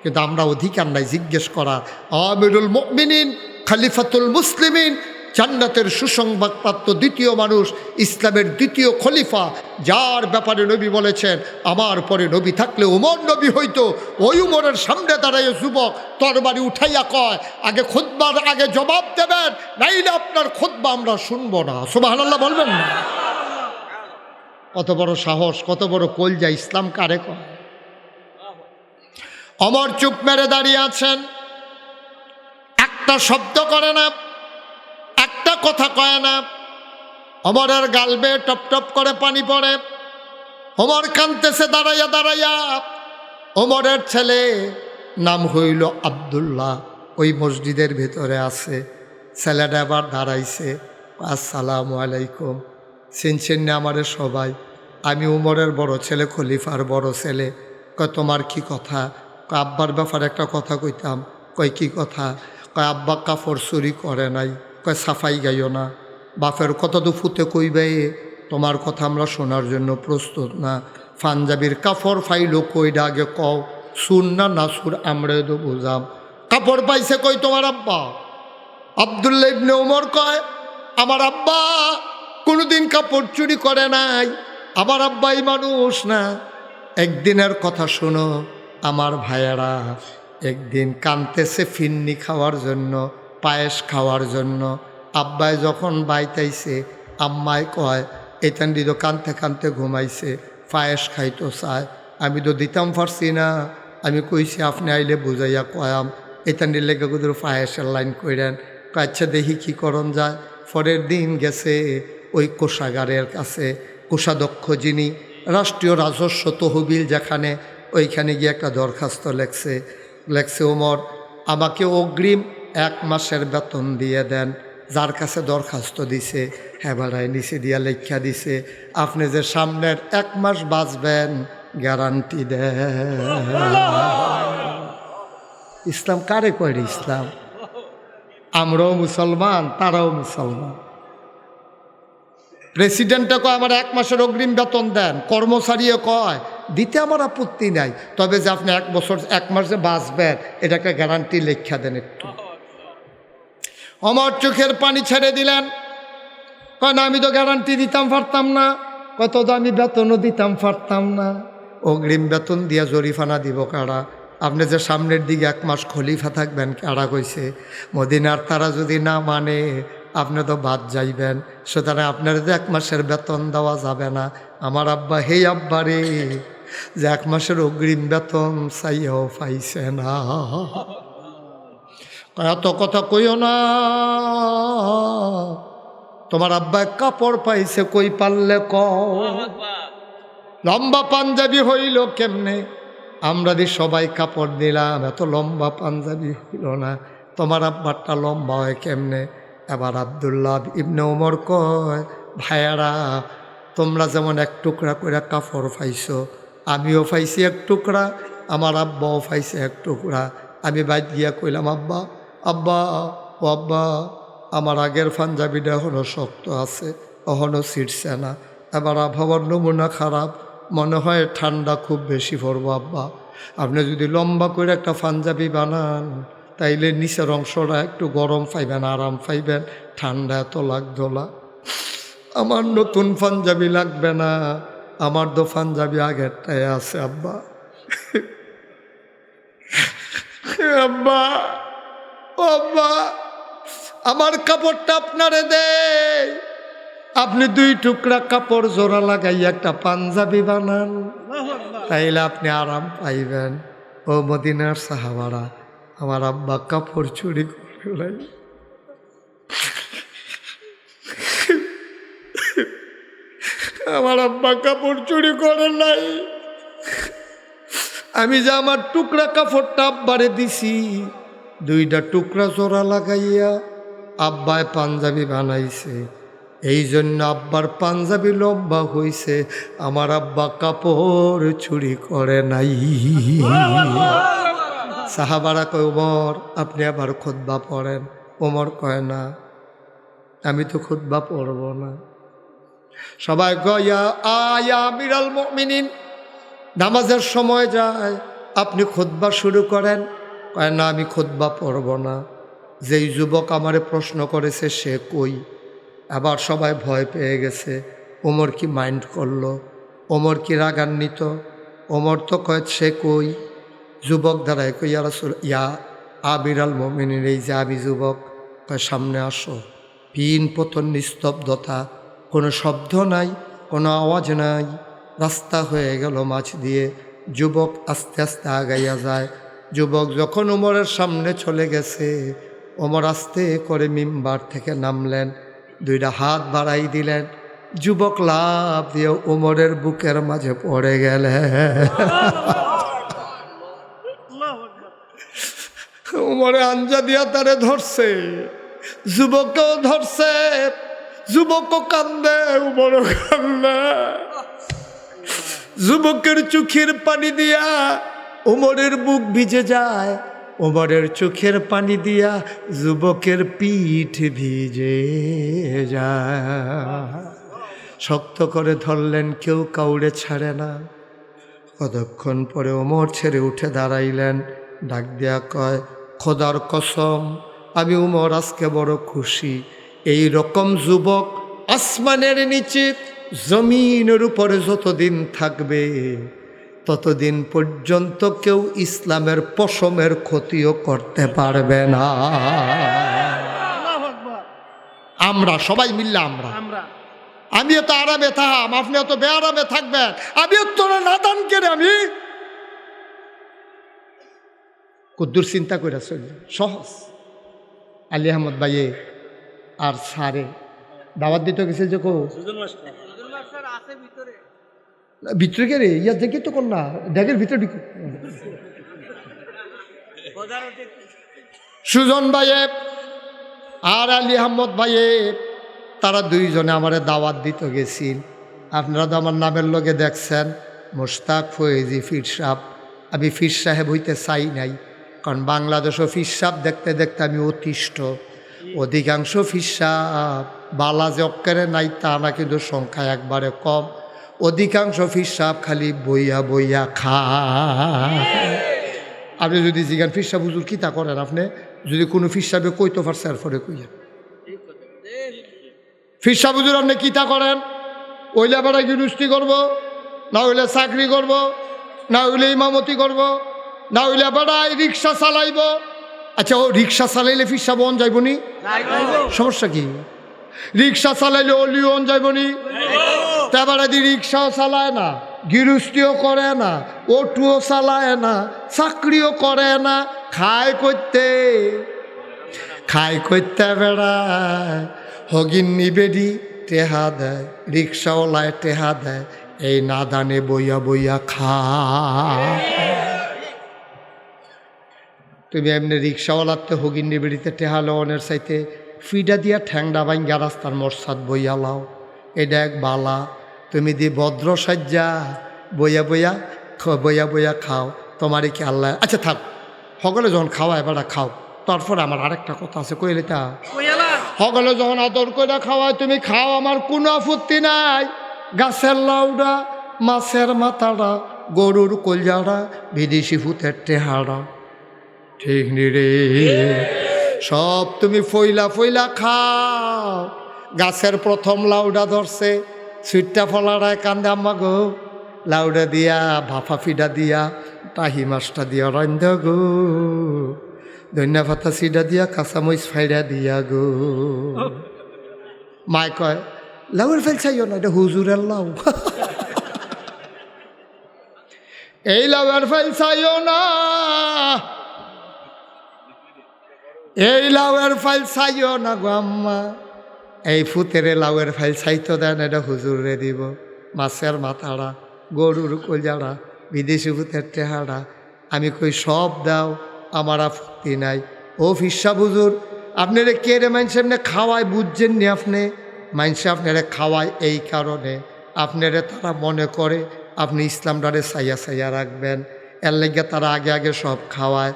কিন্তু আমরা অধিকার নাই জিজ্ঞেস করার। আমিরুল মুমিনিন খলিফাতুল মুসলিমিন জান্নাতের সুসংবাদপ্রাপ্ত দ্বিতীয় মানুষ, ইসলামের দ্বিতীয় খলিফা, যার ব্যাপারে নবী বলেছেন আমার পরে নবী থাকলে উমর নবী হইতো। ওই উমরের সামনে দাঁড়ায় যুবক তরবারি উঠাইয়া কয় আগে খুতবার আগে জবাব দেবেন, নাইলে আপনার খুতবা আমরা শুনবো না। সুবহানাল্লাহ বলবেন না? কত বড় সাহস, কত বড় কলজা! ইসলাম কারে কয়? ওমর চুপ মেরে দাঁড়িয়ে আছেন, একটা শব্দ করে না, একটা কথা কয় না। ওমরের গাল বেয়ে টপ টপ করে পানি পড়ে। ওমর কাঁদতেছে দাঁড়াইয়া দাঁড়াইয়া। ওমরের ছেলে নাম হইল আব্দুল্লাহ, ওই মসজিদের ভিতরে আছে। ছেলেটা আবার দাঁড়াইছে, আসসালামু আলাইকুম। চিনছেন না আমারে সবাই? আমি উমরের বড় ছেলে, খলিফার বড় ছেলে। কয় তোমার কি কথা? কয় আব্বার ব্যাপারে একটা কথা কইতাম। কয় কি কথা? কয় আব্বা কাপড় চুরি করে নাই। কয় সাফাই গাইও না। বাপের কথা তো ফুতে কইবে, তোমার কথা আমরা শোনার জন্য প্রস্তুত না। পাঞ্জাবির কাপড় ফাইলো কইডা আগে কও, সুর না না সুর আমরা তো বুঝাম। কাপড় পাইছে কই তোমার আব্বা? আব্দুল্লাহ ইবনে উমর কয় আমার আব্বা কোনোদিন কাপড় চুরি করে নাই, আমার আব্বাই মানুষ না। একদিনের কথা শোনো আমার ভাইয়েরা, একদিন কানতেছে ফিন্নি খাওয়ার জন্য, পায়েস খাওয়ার জন্য। আব্বাই যখন বাইতাইছে আম্মায় কয় এতান্ডি তো কানতে কানতে ঘুমাইছে, পায়েস খাইতো চায়। আমি তো দিতাম পারছি না, আমি কইছি আপনি আইলে বুঝাইয়া কয়াম। এতান্ডির লেগে কুদুর পায়েসের লাইন কইরেন। আচ্ছা দেখি কি করণ যায়। পরের দিন গেছে ওই কোষাগারের কাছে, কোষাধ্যক্ষ যিনি, রাষ্ট্রীয় রাজস্ব তহবিল যেখানে, ওইখানে গিয়ে একটা দরখাস্ত লেখছে ওমর আমাকে অগ্রিম 1 মাসের বেতন দিয়ে দেন। যার কাছে দরখাস্ত দিছে হেবারায় নিচে দিয়া লেখা দিছে আপনি যে সামনের 1 মাস বাঁচবেন গ্যারান্টি দেন। ইসলাম কারে কয়? ইসলাম আমরাও মুসলমান, তারাও মুসলমান। প্রেসিডেন্টে কয় আমার 1 মাসের অগ্রিম বেতন দেন, কর্মচারীও কয় দিতে আমার আপত্তি নাই, তবে যে আপনি 1 মাস যে বাঁচবেন এটা একটা গ্যারান্টি লেখা দেন একটু। আমার চোখের পানি ছেড়ে দিলেন। কয় না আমি তো গ্যারান্টি দিতাম পারতাম না, কত দামি বেতনও দিতাম পারতাম না। অগ্রিম বেতন দিয়া জরিফানা দিব কারা? আপনি যে সামনের দিকে 1 মাস খলিফা থাকবেন কারা কইছে? মদিনার তারা যদি না মানে আপনি তো বাদ যাইবেন, সুতরাং আপনার যে 1 মাসের বেতন দেওয়া যাবে না। আমার আব্বা হেই আব্বা রে, যে 1 মাসের অগ্রিম বেতন চাইও পাইছে না। এত কথা কইও না, তোমার আব্বায় কাপড় পাইছে কই পারলে কও। লম্বা পাঞ্জাবি হইল কেমনে? আমরা দি সবাই কাপড় দিলাম, এত লম্বা পাঞ্জাবি হইল না, তোমার আব্বারটা লম্বা হয় কেমনে? এবার আব্দুল্লাহ ইবনে ওমর কয় ভাইয়ারা তোমরা যেমন 1 টুকরা করে কাপড় পাইছো, আমিও পাইছি 1 টুকরা, আমার আব্বাও পাইছে 1 টুকরা। আমি বাইর গিয়া কইলাম আব্বা আব্বা ও আব্বা, আমার আগের পাঞ্জাবিটা এখনও শক্ত আছে, এখনও ছিটছে না। এবার আবহাওয়ার নমুনা খারাপ, মনে হয় ঠান্ডা খুব বেশি পড়বো আব্বা। আপনি যদি লম্বা করে একটা পাঞ্জাবি বানান তাইলে নিচের অংশটা একটু গরম পাইবেন, আরাম পাইবেন, ঠান্ডা এত লাগতো না। আমার নতুন পাঞ্জাবি লাগবে না, আমার তো পাঞ্জাবি আগেরটাই আছে আব্বা। আব্বা ও আব্বা, আমার কাপড়টা আপনারে দে, আপনি 2 টুকরা কাপড় জোড়া লাগাই একটা পাঞ্জাবি বানান, তাইলে আপনি আরাম পাইবেন। ও মদিনার সাহাবারা, আমার আব্বা কাপড় চুরি করে নাই। আমার আব্বা কাপড় চুরি করে নাই। আমি যে আমার টুকরা কাপড়টা আব্বারে দিছি, 2টা টুকরা জোড়া লাগাইয়া আব্বায় পাঞ্জাবি বানাইছে। এই জন্য আব্বার পাঞ্জাবি লম্বা হইছে, আমার আব্বা কাপড় চুরি করে নাই। সাহাবারা কয় ওমর আপনি আবার খুতবা পড়েন। ওমর কয় না, আমি তো খুতবা পড়ব না। সবাই কয় আয়া আমিরাল মুমিনিন, নামাজের সময় যায়, আপনি খুতবা শুরু করেন। কয় না আমি খুতবা পড়ব না। যেই যুবক আমারে প্রশ্ন করেছে সে কই। আবার সবাই ভয় পেয়ে গেছে। ওমর কি মাইন্ড করলো, ওমর কি রাগান্বিত? ওমর তো কয় সে কই। যুবক দাঁড়ায় কই ইয়া রাসূল, ইয়া আমিরাল মুমিনিন, এই যে আমি যুবক। কয় সামনে আসো। পিন পতন নিস্তব্ধতা, কোনো শব্দ নাই, কোনো আওয়াজ নাই। রাস্তা হয়ে গেল মাছ দিয়ে। যুবক আস্তে আস্তে আগাইয়া যায়। যুবক যখন ওমরের সামনে চলে গেছে, ওমর আস্তে করে মিম্বার থেকে নামলেন, দুইটা হাত বাড়াই দিলেন। যুবক লাভ দিয়ে ওমরের বুকের মাঝে পড়ে গেলেন। ওমরে আঞ্জা দিয়া তারে ধরছে, যুবককেও ধরছে। যুবকও কান্দে, ওমরও কান্দে। যুবকের চোখের পানি দিয়া ওমরের বুক ভিজে যায়, ওমরের চোখের পানি দিয়া যুবকের পিঠ ভিজে যায়। শক্ত করে ধরলেন, কেউ কাউরে ছাড়ে না। কতক্ষণ পরে ওমর ছেড়ে উঠে দাঁড়াইলেন, ডাক দিয়া কয়, খোদার কসম আমি ওমর আজকে বড় খুশি। এই রকম যুবক আসমানের নিচে জমিনের উপরে যতদিন থাকবে ততদিন পর্যন্ত কেউ ইসলামের পশমের ক্ষতিও করতে পারবে না। আমরা সবাই মিললে আমরা আমিও তো আরামে থাকাম, আপনিও তো বেআরামে থাকবেন। আমিও তোরা নাদান কেন, আমি কদ্দুর চিন্তা করে চলল সহজ। আলী আহমদ ভাইয়ে আর স্যারে দাওয়াত দিতে গেছে যে ভিতরে কে রে ইয়া দেখি তো কর না ড্যাগের ভিতরে ঢুকে। সুজন ভাইয়ে আর আলী আহমদ ভাইয়ে তারা দুইজনে আমারে দাওয়াত দিতে গেছিল। আপনারা তো আমার নামের লগে দেখছেন, মোশতাক ফয়েজি ফির সাহেব। আমি ফির সাহেব হইতে চাই নাই, কারণ বাংলাদেশও ফির সাহেব দেখতে দেখতে আমি অতিষ্ঠ। অধিকাংশ ফির সাহেব বালা যে অক্কেরে নাই তা না, কিন্তু সংখ্যা একবারে কম। অধিকাংশ ফির সাহেব খালি বইয়া বইয়া খায়। আপনি যদি জিগান ফির সাহেব হুজুর কী তা করেন, আপনি যদি কোনো ফির সাহেবে কইতে পারছে এরপরে কইয়া ফির সাহেব হুজুর আপনি কী তা করেন, ওইলে আবার গৃহস্থী করব, না হইলে চাকরি করব, না হইলে ইমামতি করব, না হইলে আবার রিক্সা চালাইব। আচ্ছা, ও রিক্সা চালাইলে ফির সাহেব অন যাইব নি? সমস্যা কি? রিক্সা চালাইলে অলিও অন যাইব নি? তারপরে দি রিক্সাও চালায় না, গৃহস্থীও করে না, অটোও চালায় না, চাকরিও করে না, খায় করতে বেড়ায়। হগিন নিবেদি টেহা দেয়, রিক্সাওয়ালায় টেহা দেয়, এই নাদানে বইয়া বইয়া খায়। তুমি এমনি রিক্সাওয়ালার তো হগিন নিবেদিতে টেহা লওয়ানের চাইতে ফিডা দিয়া ঠ্যাংডা বাইঙ্গা রাস্তার মরসাদ বইয়া লাও, এটা এক বালা। তুমি দি ভদ্র সাজ্জা বইয়া বইয়া খাও, তোমারই কি আল্লাহ। আচ্ছা থাক, সকলে যখন খাওয়া এবার খাও। তারপরে আমার আরেকটা কথা আছে, কইলে তা সকলে যখন আদর করে খাওয়ায় তুমি খাও, আমার কোনো আপত্তি নাই। গাছের লাউডা, মাছের মাথাটা, গরুর কলজাড়া, বিদেশি ফুতের টেহাড়া, ঠিক নি রে? সব তুমি ফইলা খাও। গাছের প্রথম লাউডা ধরছে, সুইটটা ফলাড়ায় কান্দে আম্মা গো, লাউডা দিয়া ভাফা ফিডা দিয়া টাহি মাছটা দিয়া রান্ধ গো, ধনিয়া পাতা সিডা দিয়া কাঁচামরিচ ফাইডা দিয়া গো। মায় কয় লাউয়ের ফেল চাইও না, এটা হুজুরের লাউ। এই লাউয়ের ফেল চাইও না, এই লাউয়ের ফাইল চাইও না গো আম্মা, এই ফুতেরে লাউয়ের ফাইল চাইতো দেন, এটা হুজুরে দিব। মাছের মাথাড়া, গরুর কলজাড়া, বিদেশি ফুতের টেহাড়া, আমি কই সব দাও, আমার আপত্তি নাই। ও ফিরসা হুজুর, আপনারে কে রে মানুষ এমনি খাওয়ায় বুঝছেন নি? আপনি মানুষে আপনারে খাওয়ায় এই কারণে, আপনারে তারা মনে করে আপনি ইসলামটারে চাইয়া রাখবেন, এর লেগে তারা আগে সব খাওয়ায়।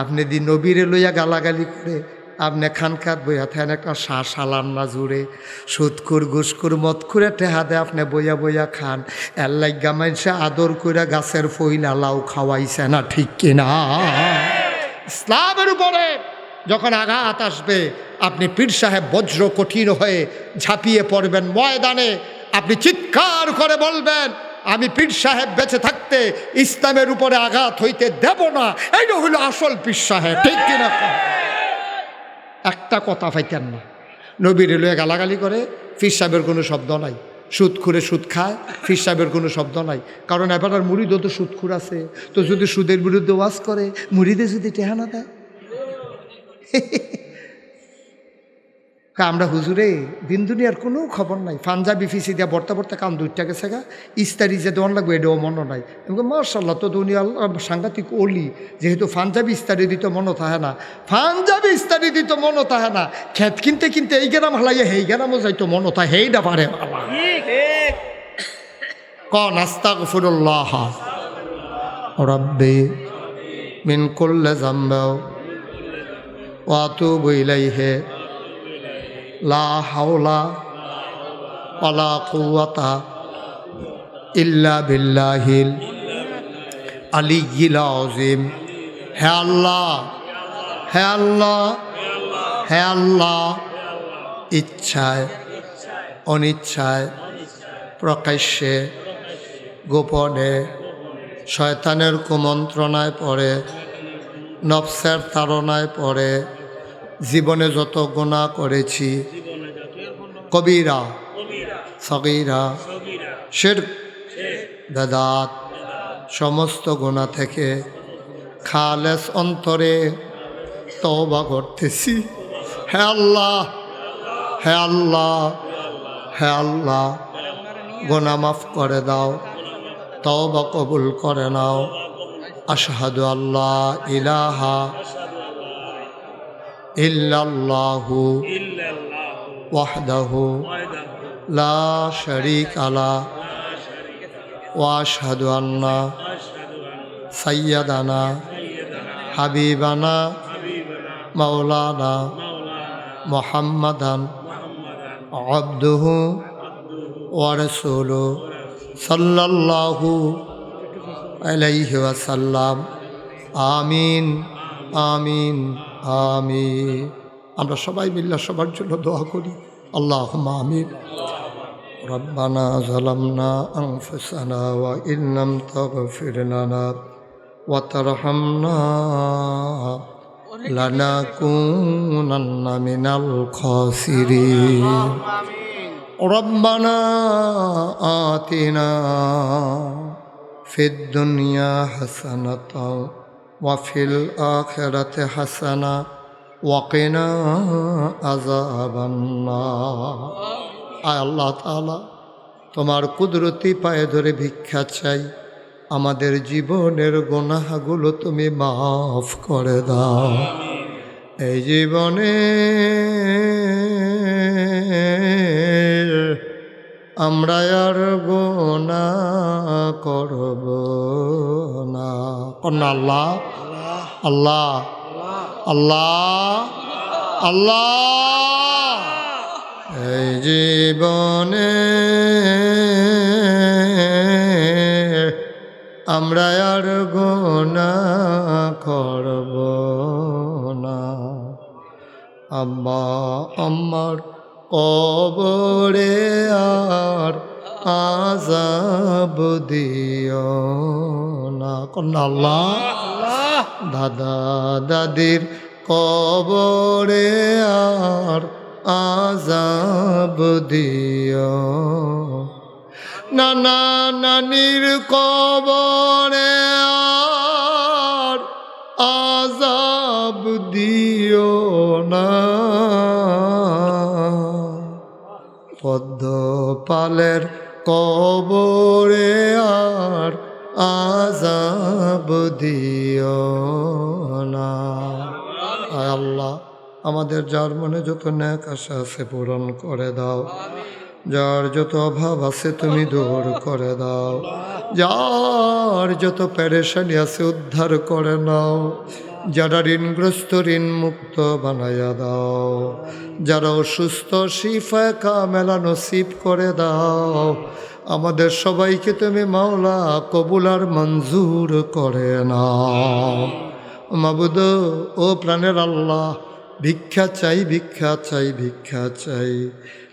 আপনি দি নবীরে লইয়া গালাগালি করে আপনি খানকাত বইয়া থাকেন, একটা শালান না জুড়ে সুদকুর ঘুসকুর মদ করে টেহা দেয়, আপনি বইয়া খান। এর লাগা মানুষে আদর করে গাছের ফইলা লাউ খাওয়াইছে না, ঠিক কিনা? ইসলামের উপরে যখন আঘাত আসবে আপনি পীর সাহেব বজ্র কঠিন হয়ে ঝাঁপিয়ে পড়বেন ময়দানে, আপনি চিৎকার করে বলবেন আমি পীর সাহেব বেঁচে থাকতে ইসলামের উপরে আঘাত হইতে দেব না। এইটা হলো আসল পীর সাহেব, ঠিক কিনা? একটা কথা পাইতেন না, নবীর লয়ে গালাগালি করে, পীর সাহেবের কোনো শব্দ নাই। সুদ খুঁড়ে সুদ খায়, পীর সাহেবের কোনো শব্দ নাই। কারণ এবার আর মুরিদও তো সুদ খুঁড় আছে, তো যদি সুদের বিরুদ্ধে ওয়াজ করে, মুরিদে যদি টেহানা দেয় আমরা হুজুরে দিন দুনিয়ার কোনো খবর নাই, পাঞ্জাবি ফিসি দিয়া বর্তা বর্তা কাম দুইটা গেছে গা, ইস্তারি যে দোয়ান লাগবে এটাও মনে নাই। মার্শাল্লাহ, তো দুনিয়া সাংঘাতিক অলি, যেহেতু পাঞ্জাবি ইস্তারি দিত মনে থাকে না, পাঞ্জাবি ইস্তারি দিত মনে থাকে না, খেত কিনতে কিনতে এই গ্রাম হালাইয়া হেই গ্রামও যাইতো মনে থাকে, হেইটা পারে কন আস্তাগফিরুল্লাহ রাব্বি মিন কুল্লি যামবি ওয়া আতুবু ইলাইহি লা হাওলা ওয়ালা কুওয়াতা ইল্লা বিল্লাহিল আলিয়্যিল আযীম। হে আল্লাহ, হে আল্লাহ, হে আল্লাহ, ইচ্ছায় অনিচ্ছায় প্রকাশ্যে গোপনে শয়তানের কুমন্ত্রণায় পড়ে, নফসের তাড়নায় পড়ে জীবনে যত গুনাহ করেছি, কবিরা সগীরা শিরক বেদাত সমস্ত গুনাহ থেকে খালেস অন্তরে তওবা করতেছি। হে আল্লাহ, হে আল্লাহ, হে আল্লাহ, গুনাহ মাফ করে দাও, তওবা কবুল করে নাও। আশহাদু আল্লাহ ইলাহা ইল্লাল্লাহু ওয়াহদাহু লা শারীকা লাহু ওয়া আশহাদু আন্না সাইয়্যিদানা হাবিবানা মাওলানা মুহাম্মাদান আবদুহু ওয়া রাসূলুহু সাল্লাল্লাহু আলাইহি ওয়াসাল্লাম। আমিন, আমিন, আমিন। আমরা সবাই মিলে সবার জন্য দোয়া করি, আল্লাহুম্মা আমিন। রব্বানা যালামনা আনফুসানা ওয়া ইল্লাম তাগফির লানা ওয়া তারহামনা লানাকুনান্না মিনাল খাসিরিন। রব্বানা আতিনা ফিদ দুনিয়া হাসানাতাও ওয়া ফিল আখিরাতি হাসানা ওয়া কিনা আযাবান নার। আয় আল্লাহ তাআলা, তোমার কুদরতি পায়ে ধরে ভিক্ষা চাই, আমাদের জীবনের গুনাহগুলো তুমি মাফ করে দাও। এই জীবনে আমরা আর গুনাহ করব না। আল্লাহ আল্লাহ আল্লাহ আল্লাহ। এই জীবনে আমরা আর গুনাহ করব না। আম্মা আমার কবরে আর আযাব দিও না। আল্লাহ দাদা দাদির কবরে আর আযাব দিও, নানা নানির কবরে আর আযাব দিও না। পদ্মপালের কবরে আর আযাব দিও না। আয় আল্লাহ, আমাদের যার মনে যত নেক আশা আছে পূরণ করে দাও, যার যত অভাব আছে তুমি দূর করে দাও, যার যত পেরেশানি আছে উদ্ধার করে নাও, যারা ঋণগ্রস্ত ঋণ মুক্ত বানাইয়া দাও, যারা অসুস্থ শিফায়ে কামেলা নসিব করে দাও। আমাদের সবাইকে তুমি মাওলা কবুল আর মঞ্জুর করে নাও। মাবুদ, ও প্রাণের আল্লাহ, ভিক্ষা চাই, ভিক্ষা চাই, ভিক্ষা চাই।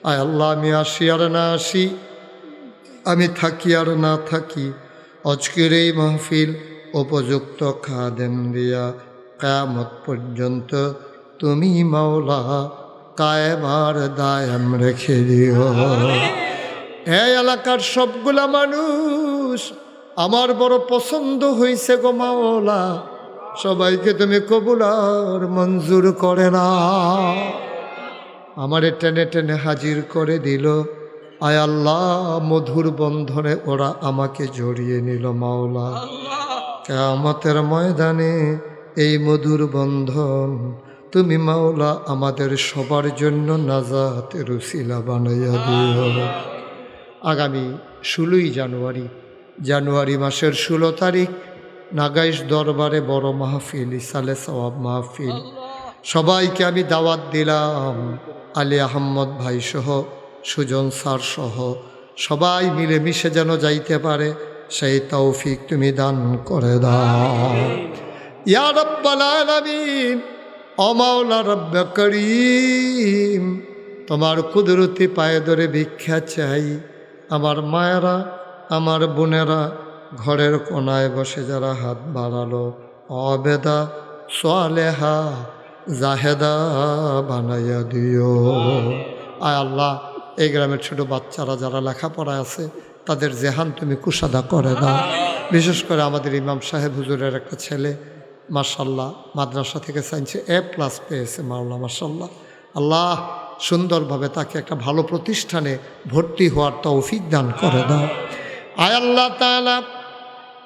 আয় আল্লাহ, আমি আসি আর না আসি, আমি থাকি আর না থাকি, আজকের এই মাহফিল উপযুক্ত খাদেম দিয়া কিয়ামত পর্যন্ত তুমি মাওলা কায়েমার দায়াম রেখে দিও। এই এলাকার সবগুলা মানুষ আমার বড় পছন্দ হয়েছে গো মাওলা, সবাইকে তুমি কবুল আর মঞ্জুর করে না। আমারে টেনে টেনে হাজির করে দিল। আয় আল্লাহ, মধুর বন্ধনে ওরা আমাকে জড়িয়ে নিল মাওলা। কিয়ামতের ময়দানে এই মধুর বন্ধন তুমি মাওলা আমাদের সবার জন্য নাজাতের উসিলা বানাইয়া দিও। আগামী 16 জানুয়ারি মাসের 16 তারিখ নাগাইশ দরবারে বড় মাহফিল, ইসালে সওয়াব মাহফিল। সবাইকে আমি দাওয়াত দিলাম, আলী আহম্মদ ভাই সহ, সুজন স্যার সহ সবাই মিলেমিশে যেন যাইতে পারে, সেই তৌফিক তুমি দান করে দাও ইয়া রাব্বাল আলামিন। ও মাওলা রব্বে করিম, তোমার কুদরতি পায়ে ধরে ভিক্ষা চাই। আমার মায়েরা, আমার বোনেরা ঘরের কোনায় বসে যারা হাত বাড়ালো, অবেদা সালেহা জাহেদা বানাইয়া দিও। আয় আল্লাহ, এই গ্রামের ছোট বাচ্চারা যারা লেখাপড়ায় আছে তাদের জেহান তুমি কুশাদা করে দাও। বিশেষ করে আমাদের ইমাম সাহেব হুজুরের একটা ছেলে মাশাল্লাহ মাদ্রাসা থেকে সায়েন্সে A+ পেয়েছে, মাওলা মাশাল্লাহ। আল্লাহ, সুন্দরভাবে তাকে একটা ভালো প্রতিষ্ঠানে ভর্তি হওয়ার তৌফিক দান করে দাও। আয় আল্লাহ তাআলা,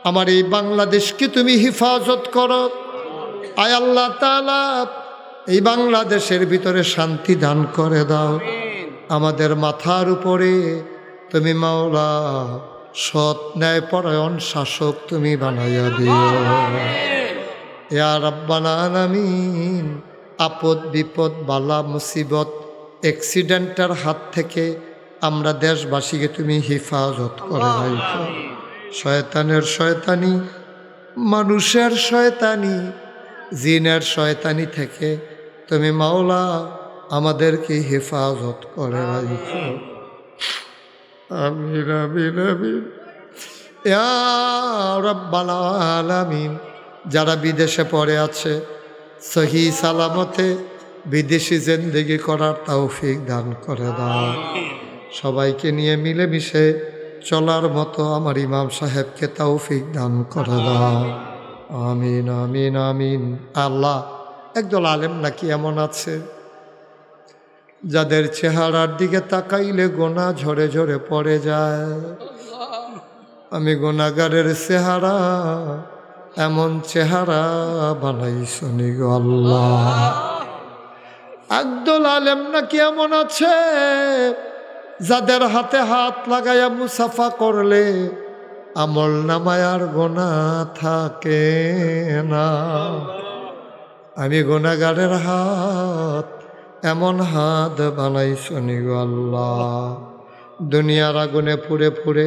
আমার এই বাংলাদেশকে তুমি হিফাজত করো। আয় আল্লাহ তাআলা, এই বাংলাদেশের ভিতরে শান্তি দান করে দাও। আমাদের মাথার উপরে তুমি মাওলা সৎ ন্যায়পরায়ণ শাসক তুমি বানাইয়া দিও ইয়া রাব্বাল আলামিন। আপদ বিপদ বালা মুসিবত অ্যাক্সিডেন্টের হাত থেকে আমরা দেশবাসীকে তুমি হেফাজত করে রাখো। শয়তানের শয়তানি, মানুষের শয়তানি, জিনের শয়তানি থেকে তুমি মাওলা আমাদেরকে হেফাজত করে রাখো। আমিন আমিন আমিন ইয়া রাব্বাল আলামিন। যারা বিদেশে পড়ে আছে, সহি সালামতে বিদেশি জিন্দেগি করার তৌফিক দান করে দাও। সবাইকে নিয়ে মিলেমিশে চলার মতো আমার ইমাম সাহেবকে তৌফিক দান করে দাও। আমিন আমিন আমিন। আল্লাহ, একদল আলেম নাকি এমন আছে যাদের চেহারার দিকে তাকাইলে গোনা ঝরে ঝরে পড়ে যায়। আমি গুনাহগারের চেহারা এমন চেহারা বানাইছনি গো আল্লাহ। একদল আলেম নাকি এমন আছে যাদের হাতে হাত লাগাইয়া মুসাফা করলে আমল নামায় আর গোনা থাকে না। আমি গুনাহগারের হাত এমন হাত বানাইছনি গো আল্লাহ। দুনিয়ার আগুনে পুড়ে পুড়ে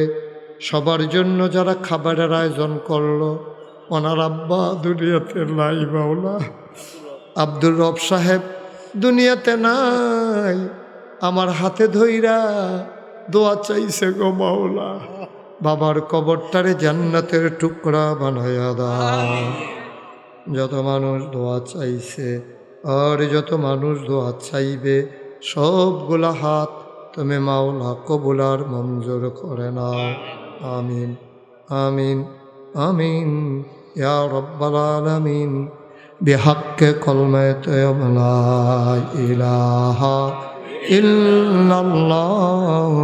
সবার জন্য যারা খাবারের আয়োজন করলো, ওনার আব্বা দুনিয়াতে নাই মাওলা। আব্দুর রব সাহেব দুনিয়াতে নাই, আমার হাতে ধইরা দোয়া চাইছে গো মাওলা, বাবার কবরটারে জান্নাতের টুকরা বানায়া দাও। যত মানুষ দোয়া চাইছে আর যত মানুষ দোয়া চাইবে, সবগুলা হাত তুমি মাওলা কবুল আর মঞ্জুর করে নাও। আমিন আমিন আমিন ইয়া রাব্বাল আলামিন। বিহাক্কে কলমে তয়্যিবা লা ইলাহা ইল্লাল্লাহ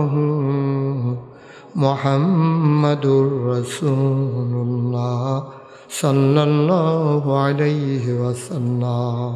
মুহাম্মাদুর রাসূলুল্লাহ সাল্লাল্লাহু আলাইহি ওয়াসাল্লাম।